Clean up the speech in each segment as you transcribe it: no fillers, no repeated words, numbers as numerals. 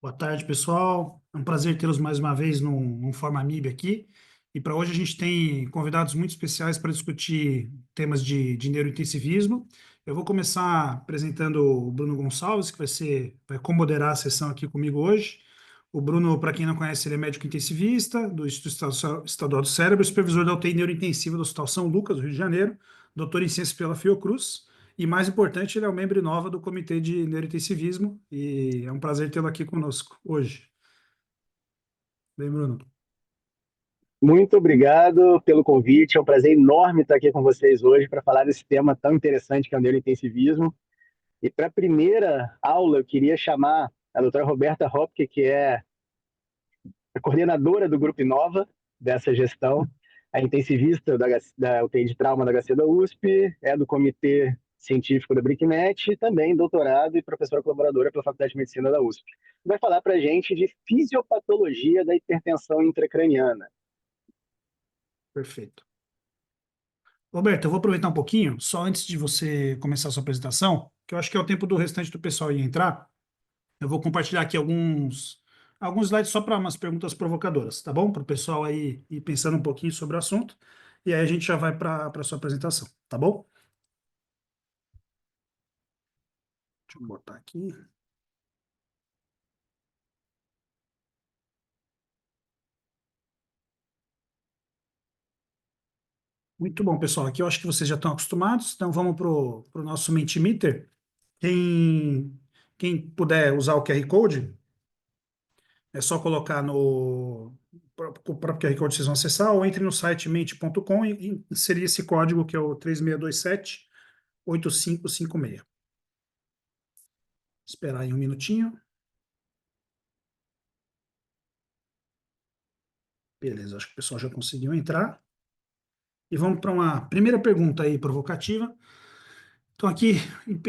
Boa tarde, pessoal. É um prazer tê-los mais uma vez no Forma MIB aqui. E para hoje a gente tem convidados muito especiais para discutir temas de neurointensivismo. Eu vou começar apresentando o Bruno Gonçalves, que vai comoderar a sessão aqui comigo hoje. O Bruno, para quem não conhece, ele é médico intensivista do Instituto Estadual do Cérebro, supervisor da UTI neurointensiva do Hospital São Lucas, do Rio de Janeiro, doutor em ciências pela Fiocruz. E mais importante, ele é um membro nova do Comitê de Neurointensivismo e é um prazer tê-lo aqui conosco hoje. Bem, Bruno. Muito obrigado pelo convite. É um prazer enorme estar aqui com vocês hoje para falar desse tema tão interessante que é o neurointensivismo. E para a primeira aula, eu queria chamar a doutora Roberta Hopke, que é a coordenadora do Grupo Inova dessa gestão, a intensivista da UTI de trauma da HC da USP, é do Comitê Científico da BRICNET e também doutorado e professora colaboradora pela Faculdade de Medicina da USP. Vai falar para a gente de fisiopatologia da hipertensão intracraniana. Perfeito. Roberto, eu vou aproveitar um pouquinho, só antes de você começar a sua apresentação, que eu acho que é o tempo do restante do pessoal ir entrar. Eu vou compartilhar aqui alguns slides só para umas perguntas provocadoras, tá bom? Para o pessoal aí ir pensando um pouquinho sobre o assunto. E aí a gente já vai para a sua apresentação, tá bom? Deixa eu botar aqui. Muito bom, pessoal. Aqui eu acho que vocês já estão acostumados, então vamos para o nosso Mentimeter. Quem puder usar o QR Code, é só colocar o próprio QR Code que vocês vão acessar, ou entre no site mente.com e inserir esse código que é o 3627-8556. Esperar aí um minutinho. Beleza, acho que o pessoal já conseguiu entrar. E vamos para uma primeira pergunta aí provocativa. Então, aqui,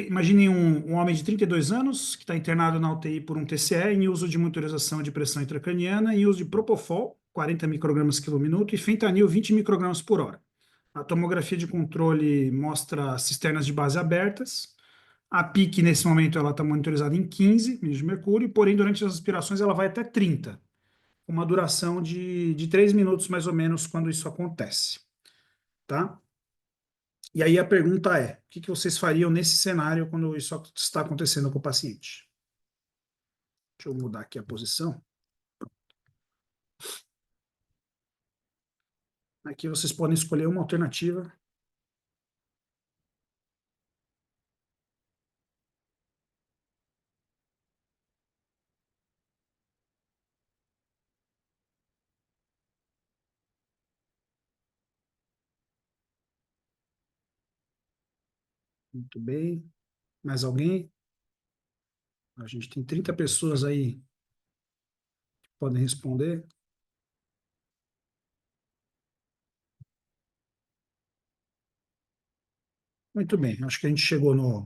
imaginem um homem de 32 anos que está internado na UTI por um TCE em uso de monitorização de pressão intracraniana em uso de Propofol, 40 microgramas por minuto, e Fentanil, 20 microgramas por hora. A tomografia de controle mostra cisternas de base abertas. A PIC, nesse momento, ela está monitorizada em 15 milímetros de mercúrio, porém, durante as aspirações, ela vai até 30, com uma duração de 3 minutos, mais ou menos, quando isso acontece. Tá? E aí a pergunta é: o que vocês fariam nesse cenário quando isso está acontecendo com o paciente? Deixa eu mudar aqui a posição. Aqui vocês podem escolher uma alternativa. Muito bem. Mais alguém? A gente tem 30 pessoas aí que podem responder. Muito bem, acho que a gente chegou no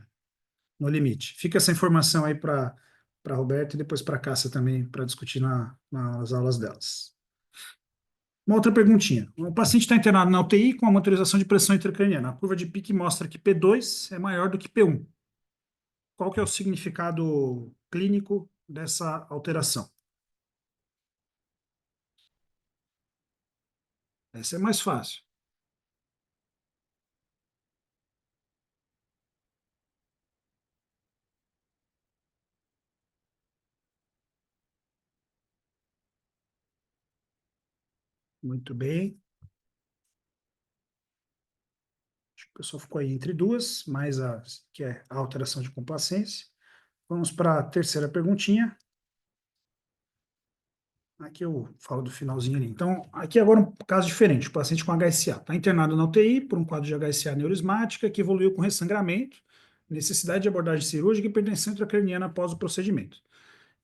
limite. Fica essa informação aí para a Roberta e depois para a Cássia também, para discutir nas aulas delas. Uma outra perguntinha. O paciente está internado na UTI com a monitorização de pressão intracraniana. A curva de PIC mostra que P2 é maior do que P1. Qual que é o significado clínico dessa alteração? Essa é mais fácil. Muito bem. Acho que o pessoal ficou aí entre duas, mais que é a alteração de complacência. Vamos para a terceira perguntinha. Aqui eu falo do finalzinho ali. Então, aqui agora um caso diferente. O paciente com HSA está internado na UTI por um quadro de HSA neurismática que evoluiu com ressangramento, necessidade de abordagem cirúrgica e hipertensão intracraniana após o procedimento.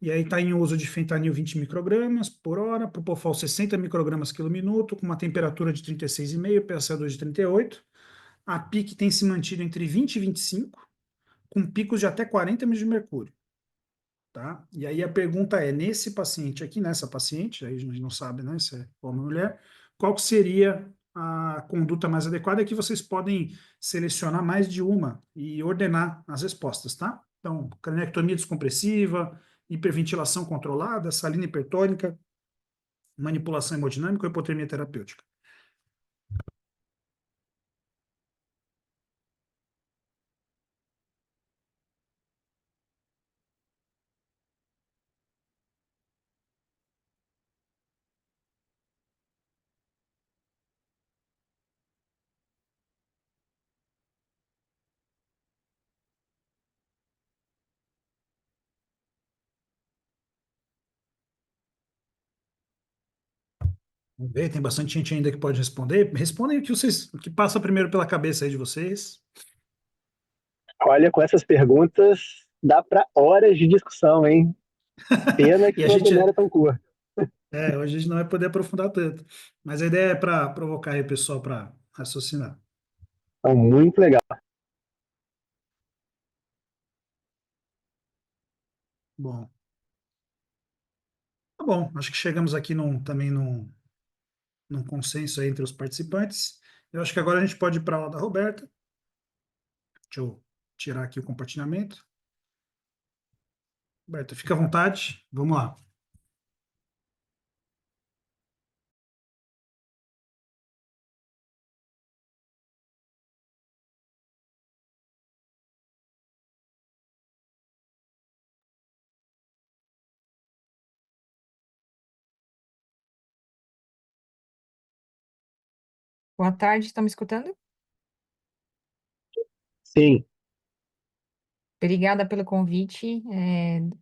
E aí está em uso de Fentanil 20 microgramas por hora, Propofol 60 microgramas quilo minuto, com uma temperatura de 36,5, PaCO2 de 38. A PIC tem se mantido entre 20 e 25, com picos de até 40 milímetros de mercúrio. Tá? E aí a pergunta é, nesse paciente aqui, nessa paciente, aí a gente não sabe, né, se é homem ou mulher, qual que seria a conduta mais adequada? É que vocês podem selecionar mais de uma e ordenar as respostas, tá? Então, cranectomia descompressiva, hiperventilação controlada, salina hipertônica, manipulação hemodinâmica ou hipotermia terapêutica? Vamos ver, tem bastante gente ainda que pode responder. Respondem o que passa primeiro pela cabeça aí de vocês. Olha, com essas perguntas dá para horas de discussão, hein? Pena E que a nossa gente, memória é tão curta. hoje a gente não vai poder aprofundar tanto. Mas a ideia é para provocar aí o pessoal para raciocinar. Então, muito legal. Bom, tá bom. Acho que chegamos aqui também num consenso aí entre os participantes. Eu acho que agora a gente pode ir para a aula da Roberta. Deixa eu tirar aqui o compartilhamento. Roberta, fica à vontade. Vamos lá. Boa tarde, estão me escutando? Sim, Obrigada pelo convite,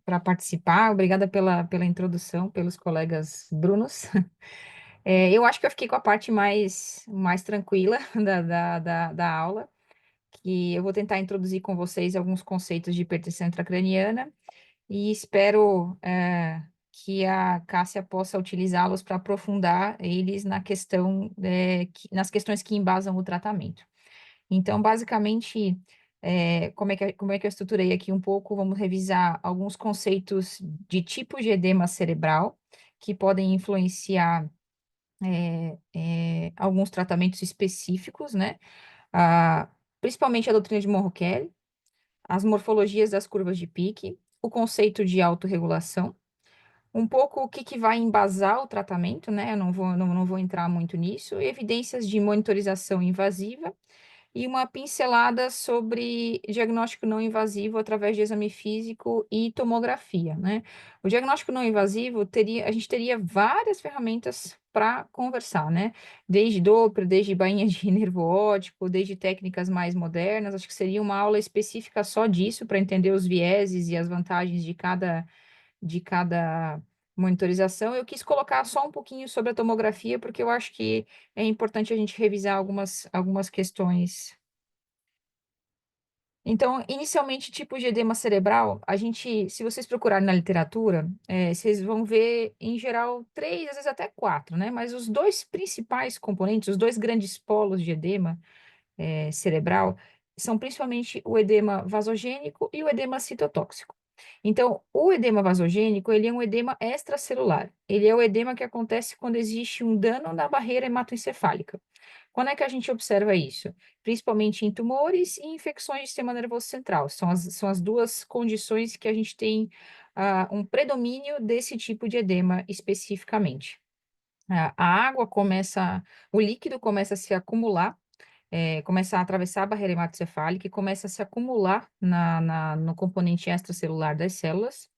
para participar, obrigada pela introdução, pelos colegas Brunos. Eu acho que eu fiquei com a parte mais tranquila da aula, que eu vou tentar introduzir com vocês alguns conceitos de hipertensão intracraniana e espero, que a Cássia possa utilizá-los para aprofundar eles na questão, nas questões que embasam o tratamento. Então, basicamente, como é que eu estruturei aqui um pouco? Vamos revisar alguns conceitos de tipos de edema cerebral que podem influenciar alguns tratamentos específicos, né? Ah, principalmente a doutrina de Monro-Kelly, as morfologias das curvas de Pique, o conceito de autorregulação, um pouco o que vai embasar o tratamento, né? Eu não vou entrar muito nisso, evidências de monitorização invasiva e uma pincelada sobre diagnóstico não invasivo através de exame físico e tomografia, né? O diagnóstico não invasivo a gente teria várias ferramentas para conversar, né? Desde Doppler, desde bainha de nervo óptico, desde técnicas mais modernas. Acho que seria uma aula específica só disso, para entender os vieses e as vantagens de cada monitorização. Eu quis colocar só um pouquinho sobre a tomografia, porque eu acho que é importante a gente revisar algumas questões. Então, inicialmente, tipo de edema cerebral, se vocês procurarem na literatura, vocês vão ver, em geral, três, às vezes até quatro, né? Mas os dois principais componentes, os dois grandes polos de edema cerebral, são principalmente o edema vasogênico e o edema citotóxico. Então, o edema vasogênico, ele é um edema extracelular. Ele é o edema que acontece quando existe um dano na barreira hematoencefálica. Quando é que a gente observa isso? Principalmente em tumores e infecções do sistema nervoso central. São as duas condições que a gente tem um predomínio desse tipo de edema especificamente. A água o líquido começa a se acumular, começa a atravessar a barreira hematocefálica e começa a se acumular no componente extracelular das células.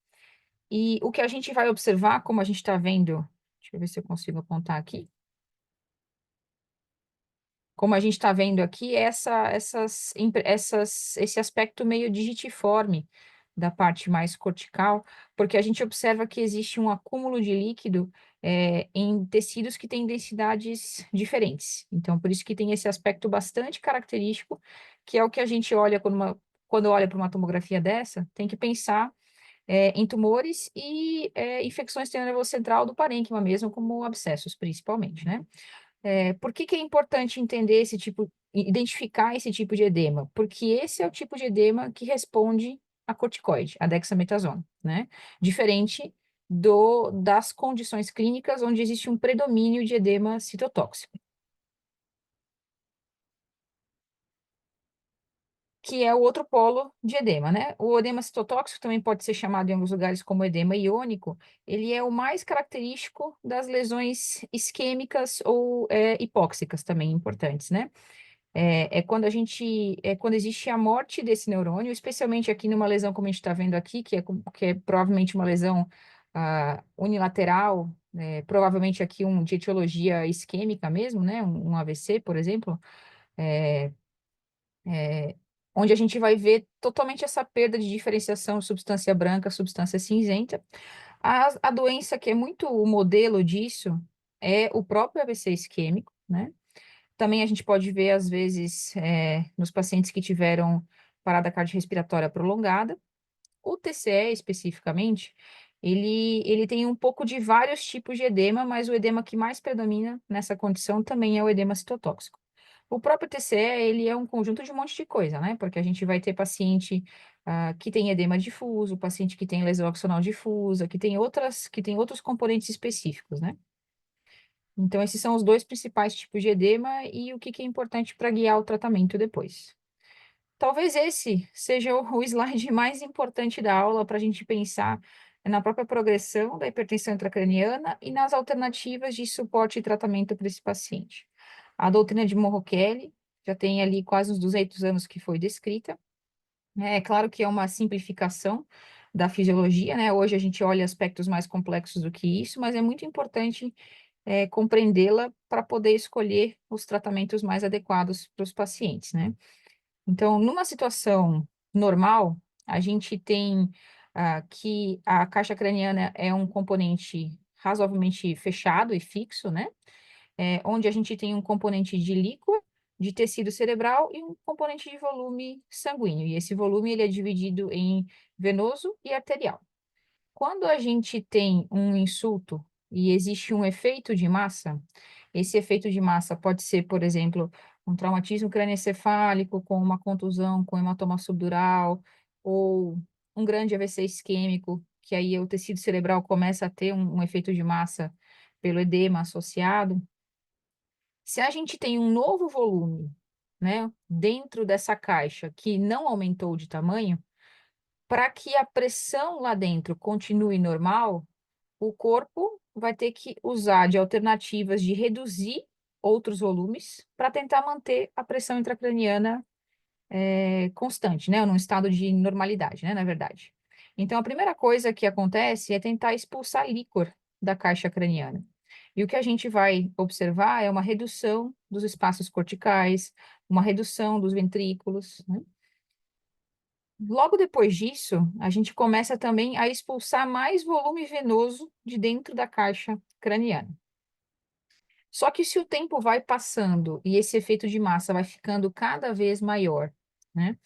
E o que a gente vai observar, como a gente está vendo, deixa eu ver se eu consigo apontar aqui. Como a gente está vendo aqui, esse aspecto meio digitiforme da parte mais cortical, porque a gente observa que existe um acúmulo de líquido em tecidos que têm densidades diferentes. Então, por isso que tem esse aspecto bastante característico, que é o que a gente olha quando olha para uma tomografia dessa, tem que pensar em tumores e infecções do sistema nervoso central do parênquima mesmo, como abscessos, principalmente, né? Por que que é importante entender identificar esse tipo de edema? Porque esse é o tipo de edema que responde a corticoide, a dexametasona, né? Diferente das condições clínicas onde existe um predomínio de edema citotóxico. que é o outro polo de edema, né? O edema citotóxico também pode ser chamado em alguns lugares como edema iônico. Ele é o mais característico das lesões isquêmicas ou hipóxicas também importantes, né? Quando existe a morte desse neurônio, especialmente aqui numa lesão como a gente está vendo aqui, que é provavelmente uma lesão unilateral, provavelmente aqui de etiologia isquêmica mesmo, né? Um AVC, por exemplo, é, é, onde a gente vai ver totalmente essa perda de diferenciação de substância branca, substância cinzenta. A doença que é muito o modelo disso é o próprio AVC isquêmico, né? Também a gente pode ver, às vezes, nos pacientes que tiveram parada cardiorrespiratória prolongada. O TCE, especificamente, ele tem um pouco de vários tipos de edema, mas o edema que mais predomina nessa condição também é o edema citotóxico. O próprio TCE, ele é um conjunto de um monte de coisa, né? Porque a gente vai ter paciente que tem edema difuso, paciente que tem lesão axonal difusa, que tem outros componentes específicos, né? Então, esses são os dois principais tipos de edema e o que que é importante para guiar o tratamento depois. Talvez esse seja o slide mais importante da aula para a gente pensar na própria progressão da hipertensão intracraniana e nas alternativas de suporte e tratamento para esse paciente. A doutrina de Morrokelly já tem ali quase uns 200 anos que foi descrita. É claro que é uma simplificação da fisiologia, né? Hoje a gente olha aspectos mais complexos do que isso, mas é muito importante compreendê-la para poder escolher os tratamentos mais adequados para os pacientes, né? Então, numa situação normal, a gente tem que a caixa craniana é um componente razoavelmente fechado e fixo, né? Onde a gente tem um componente de líquor, de tecido cerebral e um componente de volume sanguíneo. E esse volume ele é dividido em venoso e arterial. Quando a gente tem um insulto e existe um efeito de massa, esse efeito de massa pode ser, por exemplo, um traumatismo crânioencefálico com uma contusão, com hematoma subdural, ou um grande AVC isquêmico, que aí o tecido cerebral começa a ter um efeito de massa pelo edema associado. Se a gente tem um novo volume, né, dentro dessa caixa que não aumentou de tamanho, para que a pressão lá dentro continue normal, o corpo vai ter que usar de alternativas de reduzir outros volumes para tentar manter a pressão intracraniana constante, né? Num estado de normalidade, né? Na verdade. Então, a primeira coisa que acontece é tentar expulsar líquor da caixa craniana. E o que a gente vai observar é uma redução dos espaços corticais, uma redução dos ventrículos, né? Logo depois disso, a gente começa também a expulsar mais volume venoso de dentro da caixa craniana. Só que se o tempo vai passando e esse efeito de massa vai ficando cada vez maior, né?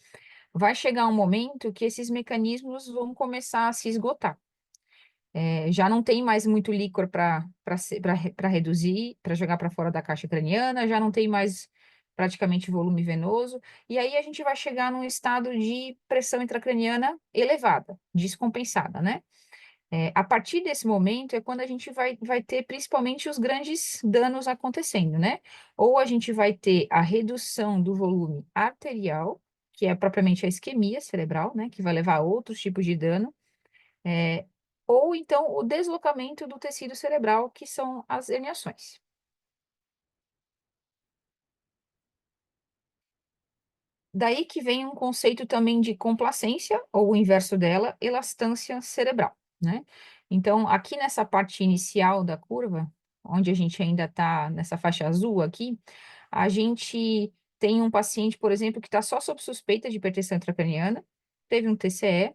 Vai chegar um momento que esses mecanismos vão começar a se esgotar. Já não tem mais muito líquor para reduzir, para jogar para fora da caixa craniana, já não tem mais praticamente volume venoso, e aí a gente vai chegar num estado de pressão intracraniana elevada, descompensada, né? A partir desse momento é quando a gente vai ter principalmente os grandes danos acontecendo, né? Ou a gente vai ter a redução do volume arterial, que é propriamente a isquemia cerebral, né? Que vai levar a outros tipos de dano, é, ou então o deslocamento do tecido cerebral, que são as herniações. Daí que vem um conceito também de complacência, ou o inverso dela, elastância cerebral, né? Então, aqui nessa parte inicial da curva, onde a gente ainda está nessa faixa azul aqui, a gente tem um paciente, por exemplo, que está só sob suspeita de hipertensão intracraniana, teve um TCE,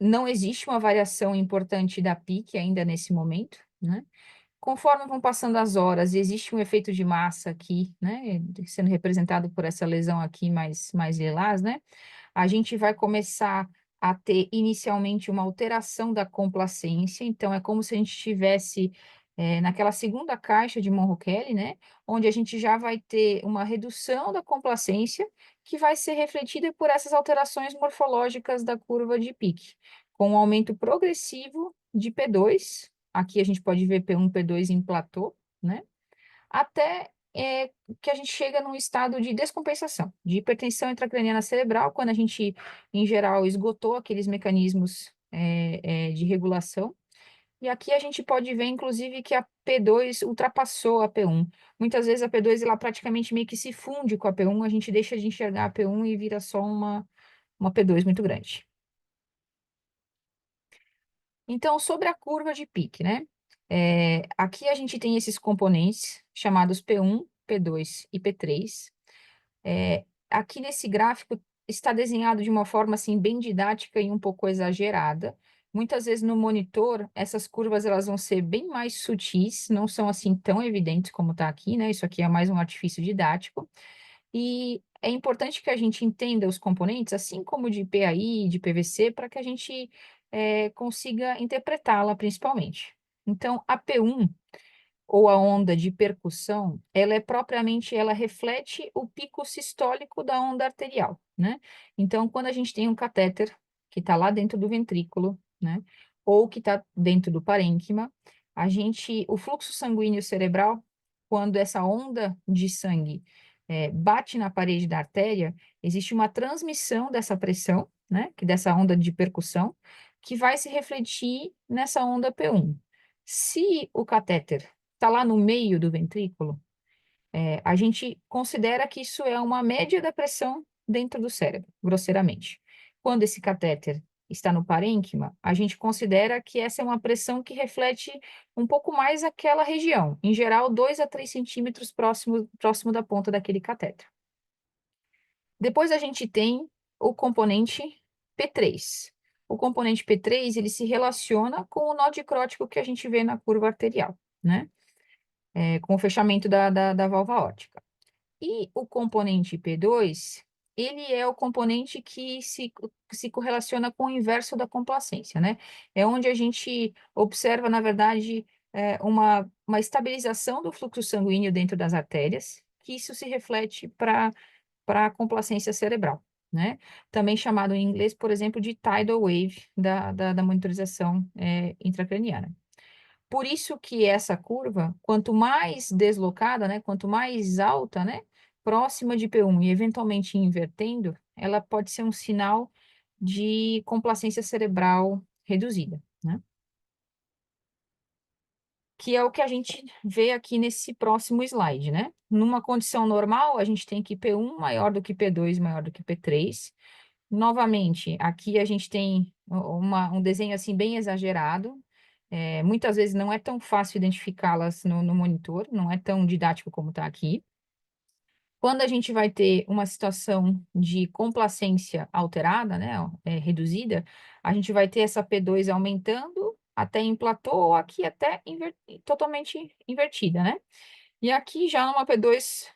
não existe uma variação importante da PIC ainda nesse momento, né? Conforme vão passando as horas, e existe um efeito de massa aqui, né, sendo representado por essa lesão aqui mais lilás, né, a gente vai começar a ter inicialmente uma alteração da complacência, então é como se a gente estivesse naquela segunda caixa de Monro-Kelly, né, onde a gente já vai ter uma redução da complacência que vai ser refletida por essas alterações morfológicas da curva de Pick, com um aumento progressivo de P2, aqui a gente pode ver P1, P2 em platô, né? Até que a gente chega num estado de descompensação, de hipertensão intracraniana cerebral, quando a gente, em geral, esgotou aqueles mecanismos de regulação. E aqui a gente pode ver, inclusive, que a P2 ultrapassou a P1. Muitas vezes a P2 ela praticamente meio que se funde com a P1, a gente deixa de enxergar a P1 e vira só uma P2 muito grande. Então, sobre a curva de Peak, né? Aqui a gente tem esses componentes chamados P1, P2 e P3. Aqui nesse gráfico está desenhado de uma forma assim bem didática e um pouco exagerada. Muitas vezes no monitor, essas curvas elas vão ser bem mais sutis, não são assim tão evidentes como está aqui, né? Isso aqui é mais um artifício didático. E é importante que a gente entenda os componentes, assim como de PAI, de PVC, para que a gente consiga interpretá-la principalmente. Então, a P1 ou a onda de percussão, ela reflete o pico sistólico da onda arterial, né? Então, quando a gente tem um catéter que está lá dentro do ventrículo, né? Ou que está dentro do parênquima, o fluxo sanguíneo cerebral, quando essa onda de sangue bate na parede da artéria, existe uma transmissão dessa pressão, né? Dessa onda de percussão, que vai se refletir nessa onda P1. Se o catéter está lá no meio do ventrículo, a gente considera que isso é uma média da pressão dentro do cérebro, grosseiramente. Quando esse catéter está no parênquima, a gente considera que essa é uma pressão que reflete um pouco mais aquela região, em geral 2 a 3 centímetros próximo da ponta daquele catéter. Depois a gente tem o componente P3. O componente P3, ele se relaciona com o nó dicrótico que a gente vê na curva arterial, né? Com o fechamento da válvula aórtica. E o componente P2, ele é o componente que se correlaciona com o inverso da complacência, né? É onde a gente observa, na verdade, uma estabilização do fluxo sanguíneo dentro das artérias, que isso se reflete para a complacência cerebral, né? Também chamado em inglês, por exemplo, de tidal wave da monitorização intracraniana. Por isso que essa curva, quanto mais deslocada, né, quanto mais alta, né, próxima de P1 e eventualmente invertendo, ela pode ser um sinal de complacência cerebral reduzida, né? Que é o que a gente vê aqui nesse próximo slide, né? Numa condição normal, a gente tem que P1 maior do que P2, maior do que P3. Novamente, aqui a gente tem um desenho assim bem exagerado. Muitas vezes não é tão fácil identificá-las no monitor, não é tão didático como está aqui. Quando a gente vai ter uma situação de complacência alterada, né, reduzida, a gente vai ter essa P2 aumentando até em platô ou aqui até totalmente invertida, né? E aqui já numa P2,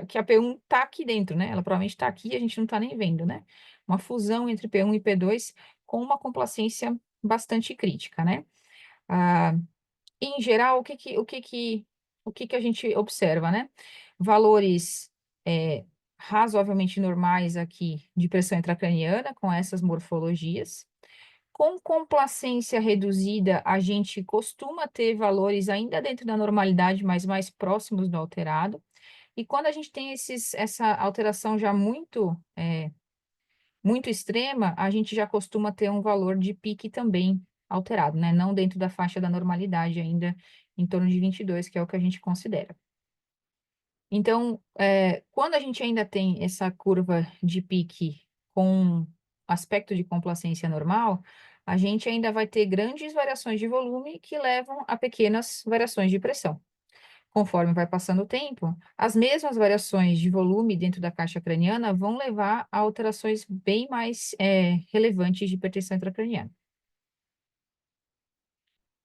que a P1 está aqui dentro, né? Ela provavelmente está aqui e a gente não está nem vendo, né? Uma fusão entre P1 e P2 com uma complacência bastante crítica, né? Em geral, o que a gente observa, né? Valores razoavelmente normais aqui de pressão intracraniana com essas morfologias. Com complacência reduzida, a gente costuma ter valores ainda dentro da normalidade, mas mais próximos do alterado. E quando a gente tem essa alteração já muito extrema, a gente já costuma ter um valor de pique também alterado, né? Não dentro da faixa da normalidade, ainda em torno de 22, que é o que a gente considera. Então, quando a gente ainda tem essa curva de pique com aspecto de complacência normal, a gente ainda vai ter grandes variações de volume que levam a pequenas variações de pressão. Conforme vai passando o tempo, as mesmas variações de volume dentro da caixa craniana vão levar a alterações bem mais relevantes de hipertensão intracraniana.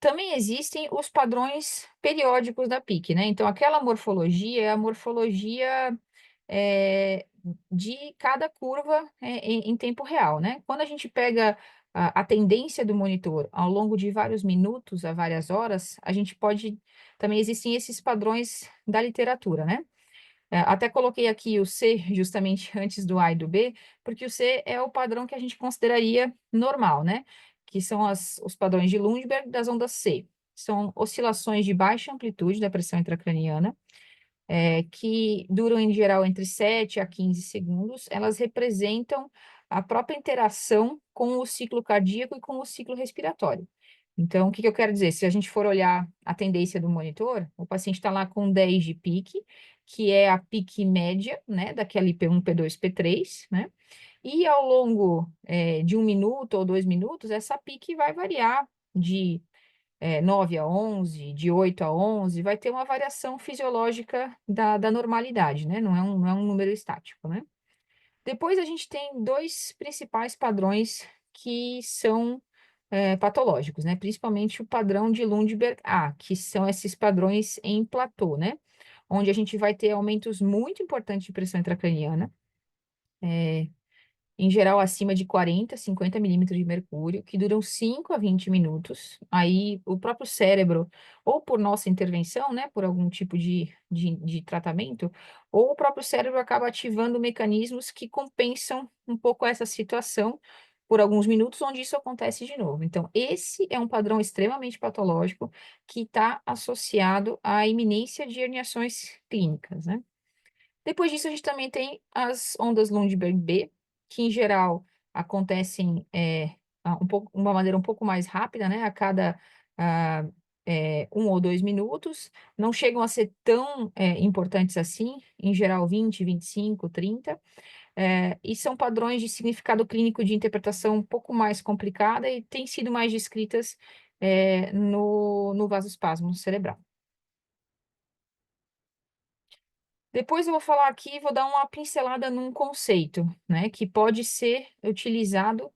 Também existem os padrões periódicos da PIC, né? Então, aquela morfologia é a morfologia de cada curva em tempo real, né? Quando a gente pega a tendência do monitor ao longo de vários minutos a várias horas, a gente pode... Também existem esses padrões da literatura, né? Até coloquei aqui o C justamente antes do A e do B, porque o C é o padrão que a gente consideraria normal, né? Que são os padrões de Lundberg das ondas C. São oscilações de baixa amplitude da pressão intracraniana, que duram em geral entre 7 a 15 segundos, elas representam a própria interação com o ciclo cardíaco e com o ciclo respiratório. Então, o que eu quero dizer? Se a gente for olhar a tendência do monitor, o paciente está lá com 10 de pique, que é a pique média, né, daquele P1, P2, P3, né? E ao longo de 1 minuto ou 2 minutos, essa pique vai variar de 9 a 11, de 8 a 11, vai ter uma variação fisiológica da normalidade, né? Não é um número estático, né? Depois a gente tem dois principais padrões que são patológicos, né? Principalmente o padrão de Lundberg A, que são esses padrões em platô, né? Onde a gente vai ter aumentos muito importantes de pressão intracraniana, em geral acima de 40, 50 milímetros de mercúrio, que duram 5 a 20 minutos. Aí o próprio cérebro, ou por nossa intervenção, né, por algum tipo de tratamento, ou o próprio cérebro acaba ativando mecanismos que compensam um pouco essa situação por alguns minutos, onde isso acontece de novo. Então, esse é um padrão extremamente patológico que está associado à iminência de herniações clínicas, né? Depois disso, a gente também tem as ondas Lundberg B, que em geral acontecem uma maneira um pouco mais rápida, né? A cada 1 ou 2 minutos. Não chegam a ser tão importantes assim, em geral 20, 25, 30. E são padrões de significado clínico de interpretação um pouco mais complicada e têm sido mais descritas no vasoespasmo cerebral. Depois eu vou falar aqui, vou dar uma pincelada num conceito, né, que pode ser utilizado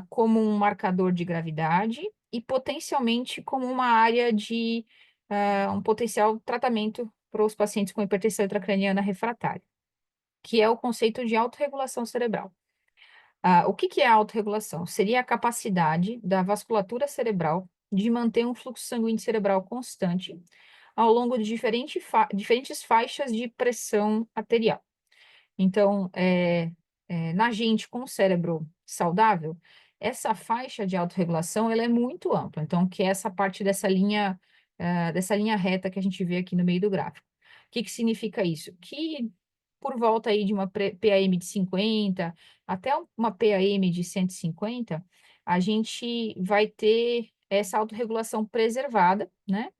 como um marcador de gravidade e potencialmente como uma área de um potencial tratamento para os pacientes com hipertensão intracraniana refratária, que é o conceito de autorregulação cerebral. O que é a autorregulação? Seria a capacidade da vasculatura cerebral de manter um fluxo sanguíneo cerebral constante ao longo de diferentes faixas de pressão arterial. Então, na gente com o cérebro saudável, essa faixa de autorregulação ela é muito ampla. Então, que é essa parte dessa linha reta que a gente vê aqui no meio do gráfico. O que significa isso? Que por volta aí de uma PAM de 50 até uma PAM de 150, a gente vai ter essa autorregulação preservada, né?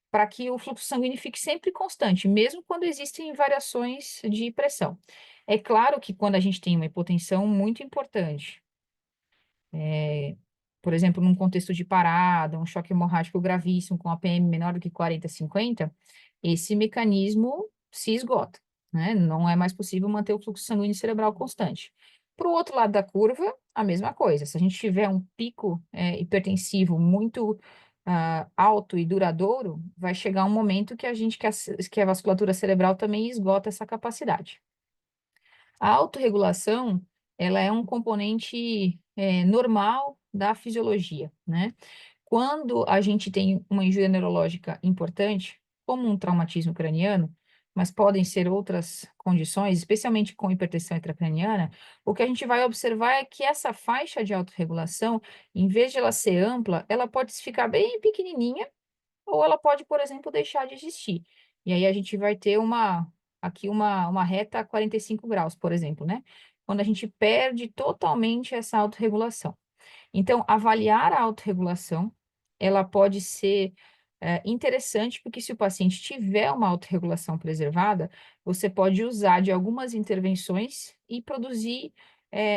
Para que o fluxo sanguíneo fique sempre constante, mesmo quando existem variações de pressão. É claro que quando a gente tem uma hipotensão muito importante, por exemplo, num contexto de parada, um choque hemorrágico gravíssimo com a PM menor do que 40, 50, esse mecanismo se esgota, né? Não é mais possível manter o fluxo sanguíneo cerebral constante. Para o outro lado da curva, a mesma coisa. Se a gente tiver um pico hipertensivo muito alto e duradouro, vai chegar um momento que a vasculatura cerebral também esgota essa capacidade. A autorregulação, ela é um componente normal da fisiologia, né? Quando a gente tem uma injúria neurológica importante, como um traumatismo craniano, mas podem ser outras condições, especialmente com hipertensão intracraniana, o que a gente vai observar é que essa faixa de autorregulação, em vez de ela ser ampla, ela pode ficar bem pequenininha, ou ela pode, por exemplo, deixar de existir. E aí a gente vai ter aqui uma reta a 45 graus, por exemplo, né? Quando a gente perde totalmente essa autorregulação. Então, avaliar a autorregulação, ela pode ser interessante, porque se o paciente tiver uma autorregulação preservada, você pode usar de algumas intervenções e produzir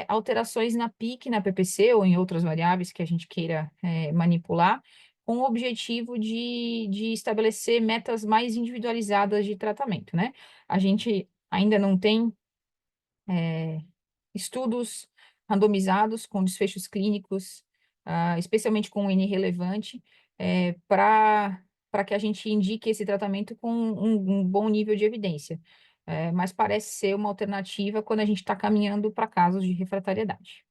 alterações na PIC, na PPC ou em outras variáveis que a gente queira manipular, com o objetivo de estabelecer metas mais individualizadas de tratamento, né? A gente ainda não tem estudos randomizados com desfechos clínicos, especialmente com N relevante, para que a gente indique esse tratamento com um bom nível de evidência. Mas parece ser uma alternativa quando a gente está caminhando para casos de refratariedade.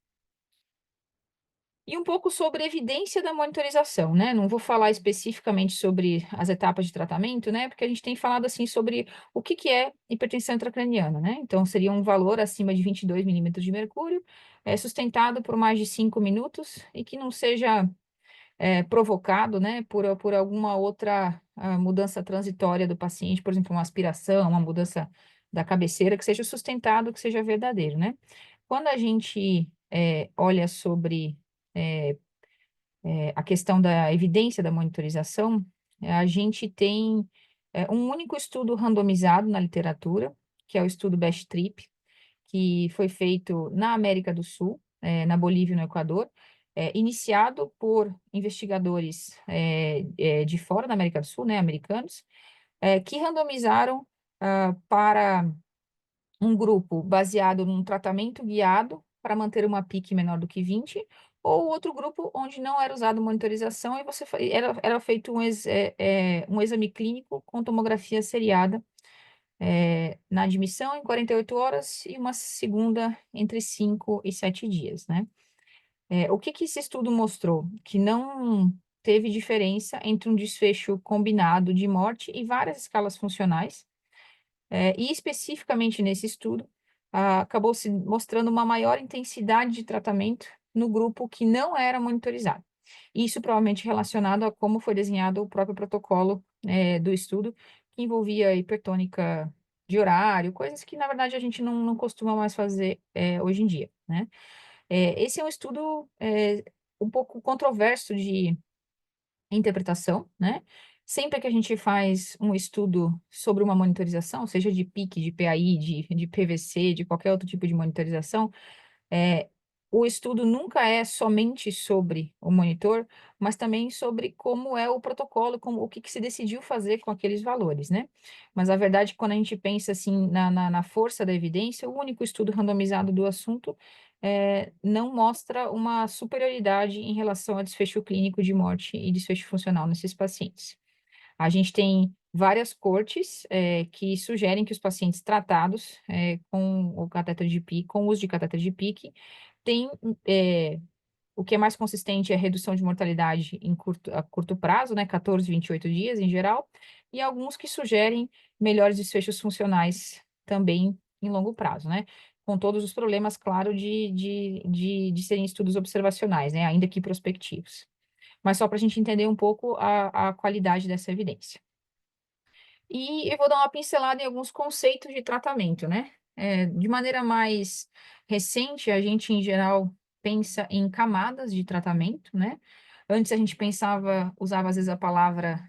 E um pouco sobre a evidência da monitorização, né? Não vou falar especificamente sobre as etapas de tratamento, né? Porque a gente tem falado, assim, sobre o que é hipertensão intracraniana, né? Então, seria um valor acima de 22 milímetros de mercúrio, sustentado por mais de 5 minutos e que não seja provocado, né, por alguma outra mudança transitória do paciente, por exemplo, uma aspiração, uma mudança da cabeceira, que seja sustentado, que seja verdadeiro, né? Quando a gente olha sobre a questão da evidência da monitorização, a gente tem um único estudo randomizado na literatura, que é o estudo Best-Trip, que foi feito na América do Sul, na Bolívia e no Equador, iniciado por investigadores de fora da América do Sul, né, americanos, que randomizaram para um grupo baseado num tratamento guiado para manter uma pique menor do que 20, ou outro grupo onde não era usado monitorização e era feito um exame clínico com tomografia seriada na admissão em 48 horas e uma segunda entre 5 e 7 dias, né? O que esse estudo mostrou? Que não teve diferença entre um desfecho combinado de morte e várias escalas funcionais, e especificamente nesse estudo, acabou se mostrando uma maior intensidade de tratamento no grupo que não era monitorizado. Isso provavelmente relacionado a como foi desenhado o próprio protocolo do estudo, que envolvia hipertônica de horário, coisas que, na verdade, a gente não costuma mais fazer hoje em dia, né? Esse é um estudo um pouco controverso de interpretação, né? Sempre que a gente faz um estudo sobre uma monitorização, seja de PIC, de PAI, de PVC, de qualquer outro tipo de monitorização, o estudo nunca é somente sobre o monitor, mas também sobre como é o protocolo, o que se decidiu fazer com aqueles valores, né? Mas a verdade, quando a gente pensa assim na força da evidência, o único estudo randomizado do assunto não mostra uma superioridade em relação ao desfecho clínico de morte e desfecho funcional nesses pacientes. A gente tem várias cortes que sugerem que os pacientes tratados com o catéter de PIC, com o uso de catéter de PIC, tem o que é mais consistente é a redução de mortalidade a curto prazo, né, 14, 28 dias em geral, e alguns que sugerem melhores desfechos funcionais também em longo prazo, né? Com todos os problemas, claro, de serem estudos observacionais, né, ainda que prospectivos. Mas só para a gente entender um pouco a qualidade dessa evidência. E eu vou dar uma pincelada em alguns conceitos de tratamento, né? De maneira mais recente, a gente, em geral, pensa em camadas de tratamento, né? Antes a gente usava às vezes a palavra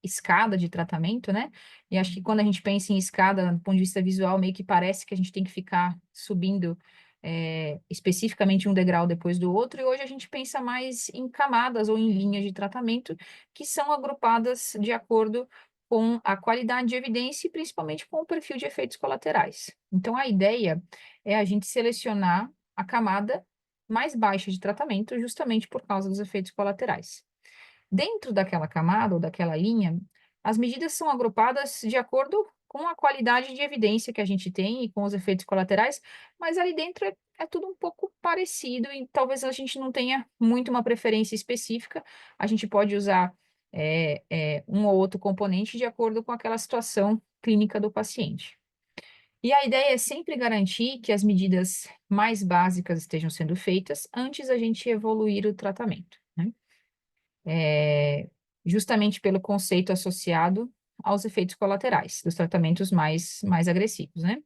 escada de tratamento, né? E acho que quando a gente pensa em escada, do ponto de vista visual, meio que parece que a gente tem que ficar subindo especificamente um degrau depois do outro, e hoje a gente pensa mais em camadas ou em linhas de tratamento que são agrupadas de acordo com a qualidade de evidência e principalmente com o perfil de efeitos colaterais. Então, a ideia é a gente selecionar a camada mais baixa de tratamento justamente por causa dos efeitos colaterais. Dentro daquela camada ou daquela linha, as medidas são agrupadas de acordo com a qualidade de evidência que a gente tem e com os efeitos colaterais, mas ali dentro é tudo um pouco parecido e talvez a gente não tenha muito uma preferência específica. A gente pode usar um ou outro componente de acordo com aquela situação clínica do paciente. E a ideia é sempre garantir que as medidas mais básicas estejam sendo feitas antes da gente evoluir o tratamento, né? Justamente pelo conceito associado aos efeitos colaterais dos tratamentos mais agressivos, né?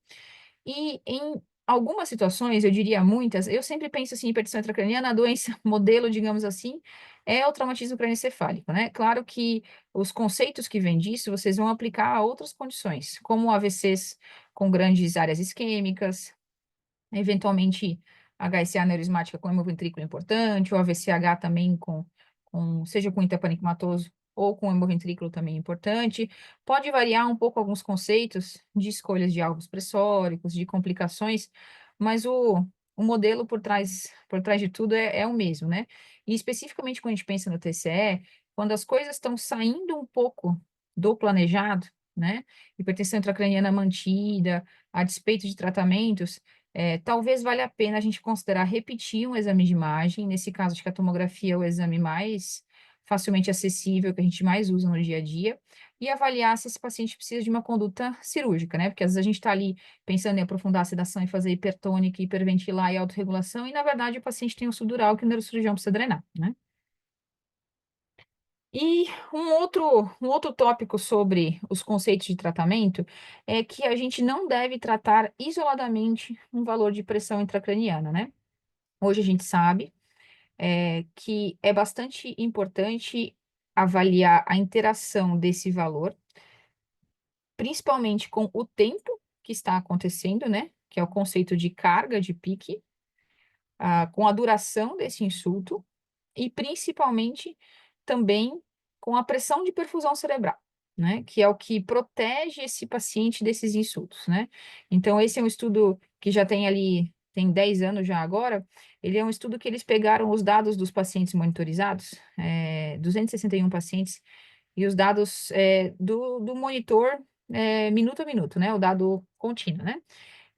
E em algumas situações, eu diria muitas, eu sempre penso assim, hipertensão intracraniana, a doença modelo, digamos assim, é o traumatismo crânioencefálico, né? Claro que os conceitos que vêm disso, vocês vão aplicar a outras condições, como AVCs com grandes áreas isquêmicas, eventualmente HSA aneurismática com hemoventrículo importante, ou AVCH também seja com intraparenquimatoso ou com hemoventrículo também importante. Pode variar um pouco alguns conceitos de escolhas de alvos pressóricos, de complicações, mas o modelo por trás de tudo é o mesmo, né? E especificamente quando a gente pensa no TCE, quando as coisas estão saindo um pouco do planejado, né? Hipertensão intracraniana mantida, a despeito de tratamentos, talvez valha a pena a gente considerar repetir um exame de imagem. Nesse caso, acho que a tomografia é o exame mais facilmente acessível, que a gente mais usa no dia a dia, e avaliar se esse paciente precisa de uma conduta cirúrgica, né? Porque às vezes a gente está ali pensando em aprofundar a sedação e fazer hipertônica, hiperventilar e autorregulação, e na verdade o paciente tem um sudural que o neurocirurgião precisa drenar, né? E um outro tópico sobre os conceitos de tratamento é que a gente não deve tratar isoladamente um valor de pressão intracraniana, né? Hoje a gente sabe que é bastante importante avaliar a interação desse valor, principalmente com o tempo que está acontecendo, né? Que é o conceito de carga de pique, com a duração desse insulto e principalmente também com a pressão de perfusão cerebral, né? Que é o que protege esse paciente desses insultos, né? Então, esse é um estudo que já tem ali, tem 10 anos já agora, ele é um estudo que eles pegaram os dados dos pacientes monitorizados, 261 pacientes, e os dados do monitor minuto a minuto, né? O dado contínuo, né?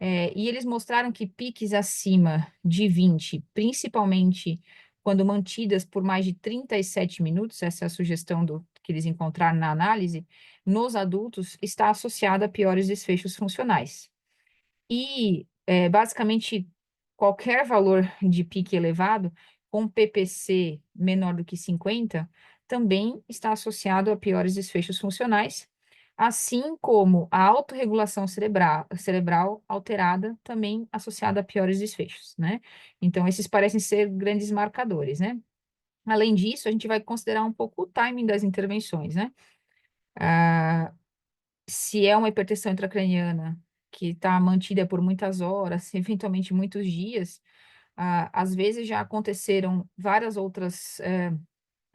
E eles mostraram que piques acima de 20, principalmente quando mantidas por mais de 37 minutos, essa é a sugestão que eles encontraram na análise, nos adultos está associada a piores desfechos funcionais. E, basicamente, qualquer valor de pique elevado, com PPC menor do que 50, também está associado a piores desfechos funcionais, assim como a autorregulação cerebral alterada, também associada a piores desfechos, né? Então, esses parecem ser grandes marcadores, né? Além disso, a gente vai considerar um pouco o timing das intervenções, né? Se é uma hipertensão intracraniana que está mantida por muitas horas, eventualmente muitos dias, às vezes já aconteceram várias outras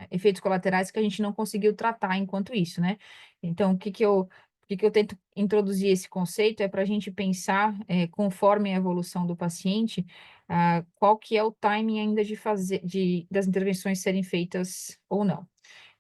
efeitos colaterais que a gente não conseguiu tratar enquanto isso, né? Então, o que que eu tento introduzir esse conceito é para a gente pensar, conforme a evolução do paciente, qual que é o timing ainda das intervenções serem feitas ou não.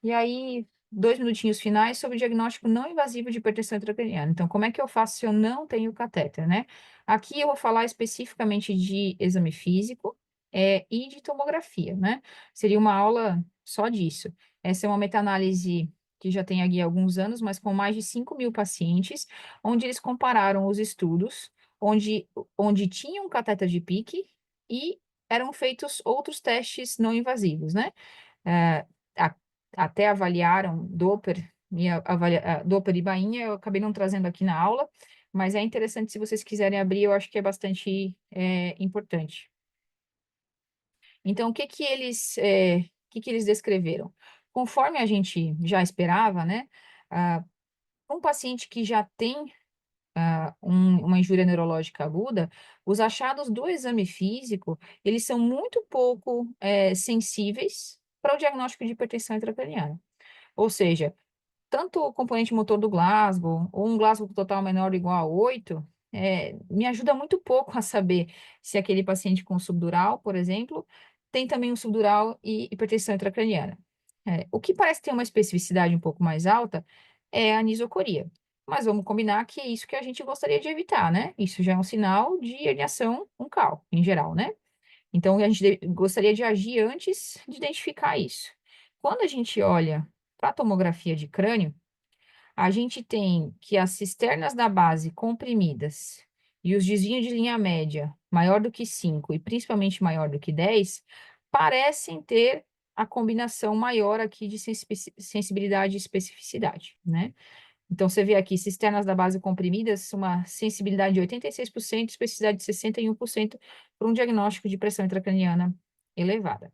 E aí, 2 minutinhos finais sobre o diagnóstico não invasivo de hipertensão intracraniana. Então, como é que eu faço se eu não tenho catéter, né? Aqui eu vou falar especificamente de exame físico, e de tomografia, né? Seria uma aula só disso. Essa é uma meta-análise que já tem aqui alguns anos, mas com mais de 5.000 pacientes, onde eles compararam os estudos, onde tinham catéter de pique e eram feitos outros testes não invasivos, né? Eh, a- Até avaliaram Doppler e bainha, eu acabei não trazendo aqui na aula, mas é interessante se vocês quiserem abrir, eu acho que é bastante importante. Então, o que que eles descreveram? Conforme a gente já esperava, né, ah, um paciente que já tem uma injúria neurológica aguda, os achados do exame físico, eles são muito pouco sensíveis para o diagnóstico de hipertensão intracraniana. Ou seja, tanto o componente motor do Glasgow, ou um Glasgow total menor ou igual a 8, me ajuda muito pouco a saber se aquele paciente com subdural, por exemplo, tem também um subdural e hipertensão intracraniana. O que parece ter uma especificidade um pouco mais alta é a anisocoria. Mas vamos combinar que é isso que a gente gostaria de evitar, né? Isso já é um sinal de herniação uncal, em geral, né? Então, a gente gostaria de agir antes de identificar isso. Quando a gente olha para a tomografia de crânio, a gente tem que as cisternas da base comprimidas e os desvios de linha média maior do que 5 e principalmente maior do que 10 parecem ter a combinação maior aqui de sensibilidade e especificidade, né? Então, você vê aqui, cisternas da base comprimidas, uma sensibilidade de 86%, especificidade de 61% para um diagnóstico de pressão intracraniana elevada.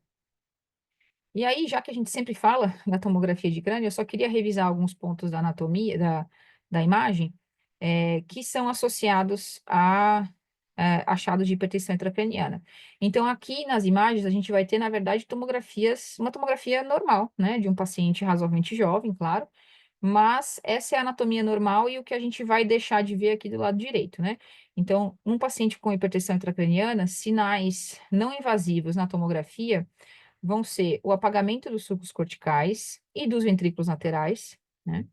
E aí, já que a gente sempre fala da tomografia de crânio, eu só queria revisar alguns pontos da anatomia, da imagem, que são associados a achados de hipertensão intracraniana. Então, aqui nas imagens, a gente vai ter, na verdade, uma tomografia normal, né, de um paciente razoavelmente jovem, claro, mas essa é a anatomia normal e o que a gente vai deixar de ver aqui do lado direito, né? Então, um paciente com hipertensão intracraniana, sinais não invasivos na tomografia vão ser o apagamento dos sulcos corticais e dos ventrículos laterais, né?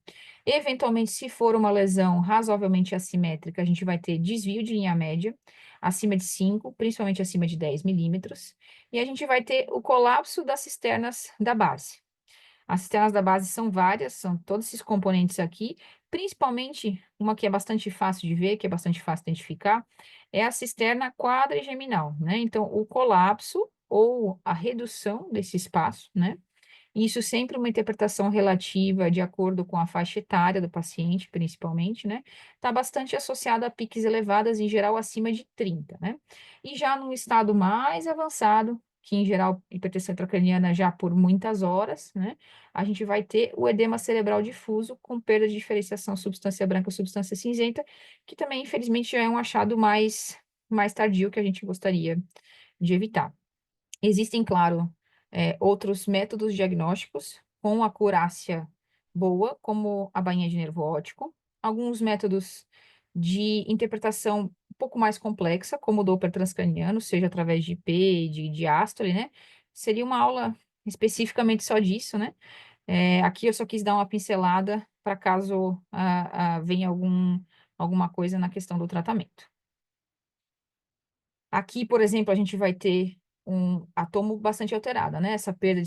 Eventualmente, se for uma lesão razoavelmente assimétrica, a gente vai ter desvio de linha média acima de 5, principalmente acima de 10 milímetros, e a gente vai ter o colapso das cisternas da base. As cisternas da base são várias, são todos esses componentes aqui, principalmente uma que é bastante fácil de ver, que é bastante fácil de identificar, é a cisterna quadrigeminal, né? Então, o colapso ou a redução desse espaço, né? Isso sempre uma interpretação relativa de acordo com a faixa etária do paciente, principalmente, né? Está bastante associado a piques elevadas, em geral acima de 30, né? E já num estado mais avançado, que em geral hipertensão intracraniana já por muitas horas, né? A gente vai ter o edema cerebral difuso com perda de diferenciação substância branca substância cinzenta, que também, infelizmente, já é um achado mais tardio que a gente gostaria de evitar. Existem, claro, outros métodos diagnósticos com acurácia boa, como a bainha de nervo óptico, alguns métodos de interpretação um pouco mais complexa, como o Doppler transcraniano, seja através de IP, de diástole, né? Seria uma aula especificamente só disso, né? Aqui eu só quis dar uma pincelada para caso venha alguma coisa na questão do tratamento. Aqui, por exemplo, a gente vai ter um átomo bastante alterado, né? Essa perda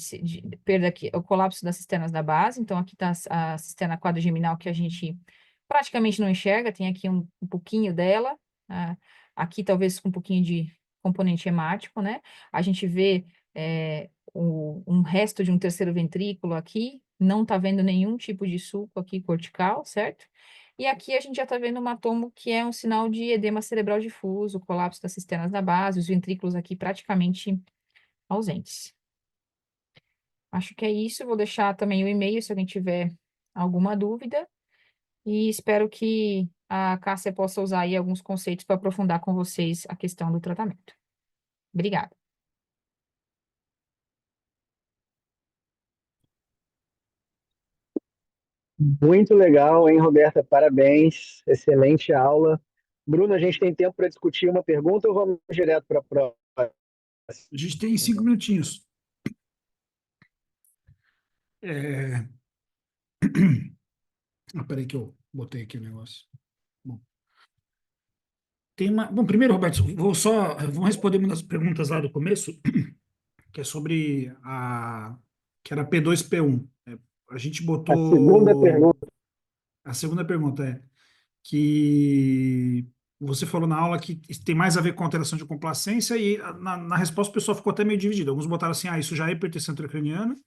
perda aqui, o colapso das cisternas da base. Então, aqui está a cisterna quadrigeminal que a gente praticamente não enxerga, tem aqui um pouquinho dela, aqui talvez com um pouquinho de componente hemático, né? A gente vê um resto de um terceiro ventrículo aqui, não está vendo nenhum tipo de sulco aqui cortical, certo? E aqui a gente já está vendo um hematomo que é um sinal de edema cerebral difuso, colapso das cisternas da base, os ventrículos aqui praticamente ausentes. Acho que é isso. Vou deixar também o e-mail se alguém tiver alguma dúvida. E espero que a Cássia possa usar aí alguns conceitos para aprofundar com vocês a questão do tratamento. Obrigada. Muito legal, hein, Roberta? Parabéns, excelente aula. Bruno, a gente tem tempo para discutir uma pergunta ou vamos direto para a próxima? A gente tem 5 minutinhos. Peraí que eu botei aqui o negócio. Bom, Bom, primeiro, Roberto, vou responder uma das perguntas lá do começo, que é sobre que era P2P1. A gente A segunda botou. pergunta. A segunda pergunta é que você falou na aula que tem mais a ver com alteração de complacência, e na resposta o pessoal ficou até meio dividido. Alguns botaram assim, isso já é hipertensão intracraniana,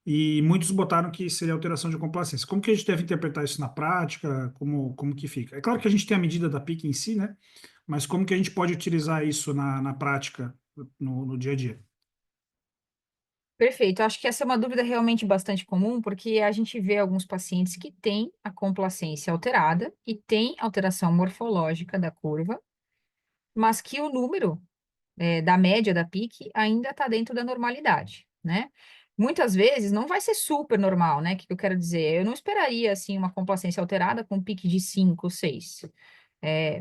e muitos botaram que seria alteração de complacência. Como que a gente deve interpretar isso na prática? Como que fica? É claro que a gente tem a medida da PIC em si, né? Mas como que a gente pode utilizar isso na prática, no dia a dia? Perfeito. Acho que essa é uma dúvida realmente bastante comum, porque a gente vê alguns pacientes que têm a complacência alterada e têm alteração morfológica da curva, mas que o número da média da PIC ainda está dentro da normalidade, né? Muitas vezes não vai ser super normal, né? O que eu quero dizer? Eu não esperaria, assim, uma complacência alterada com PIC de 5, 6.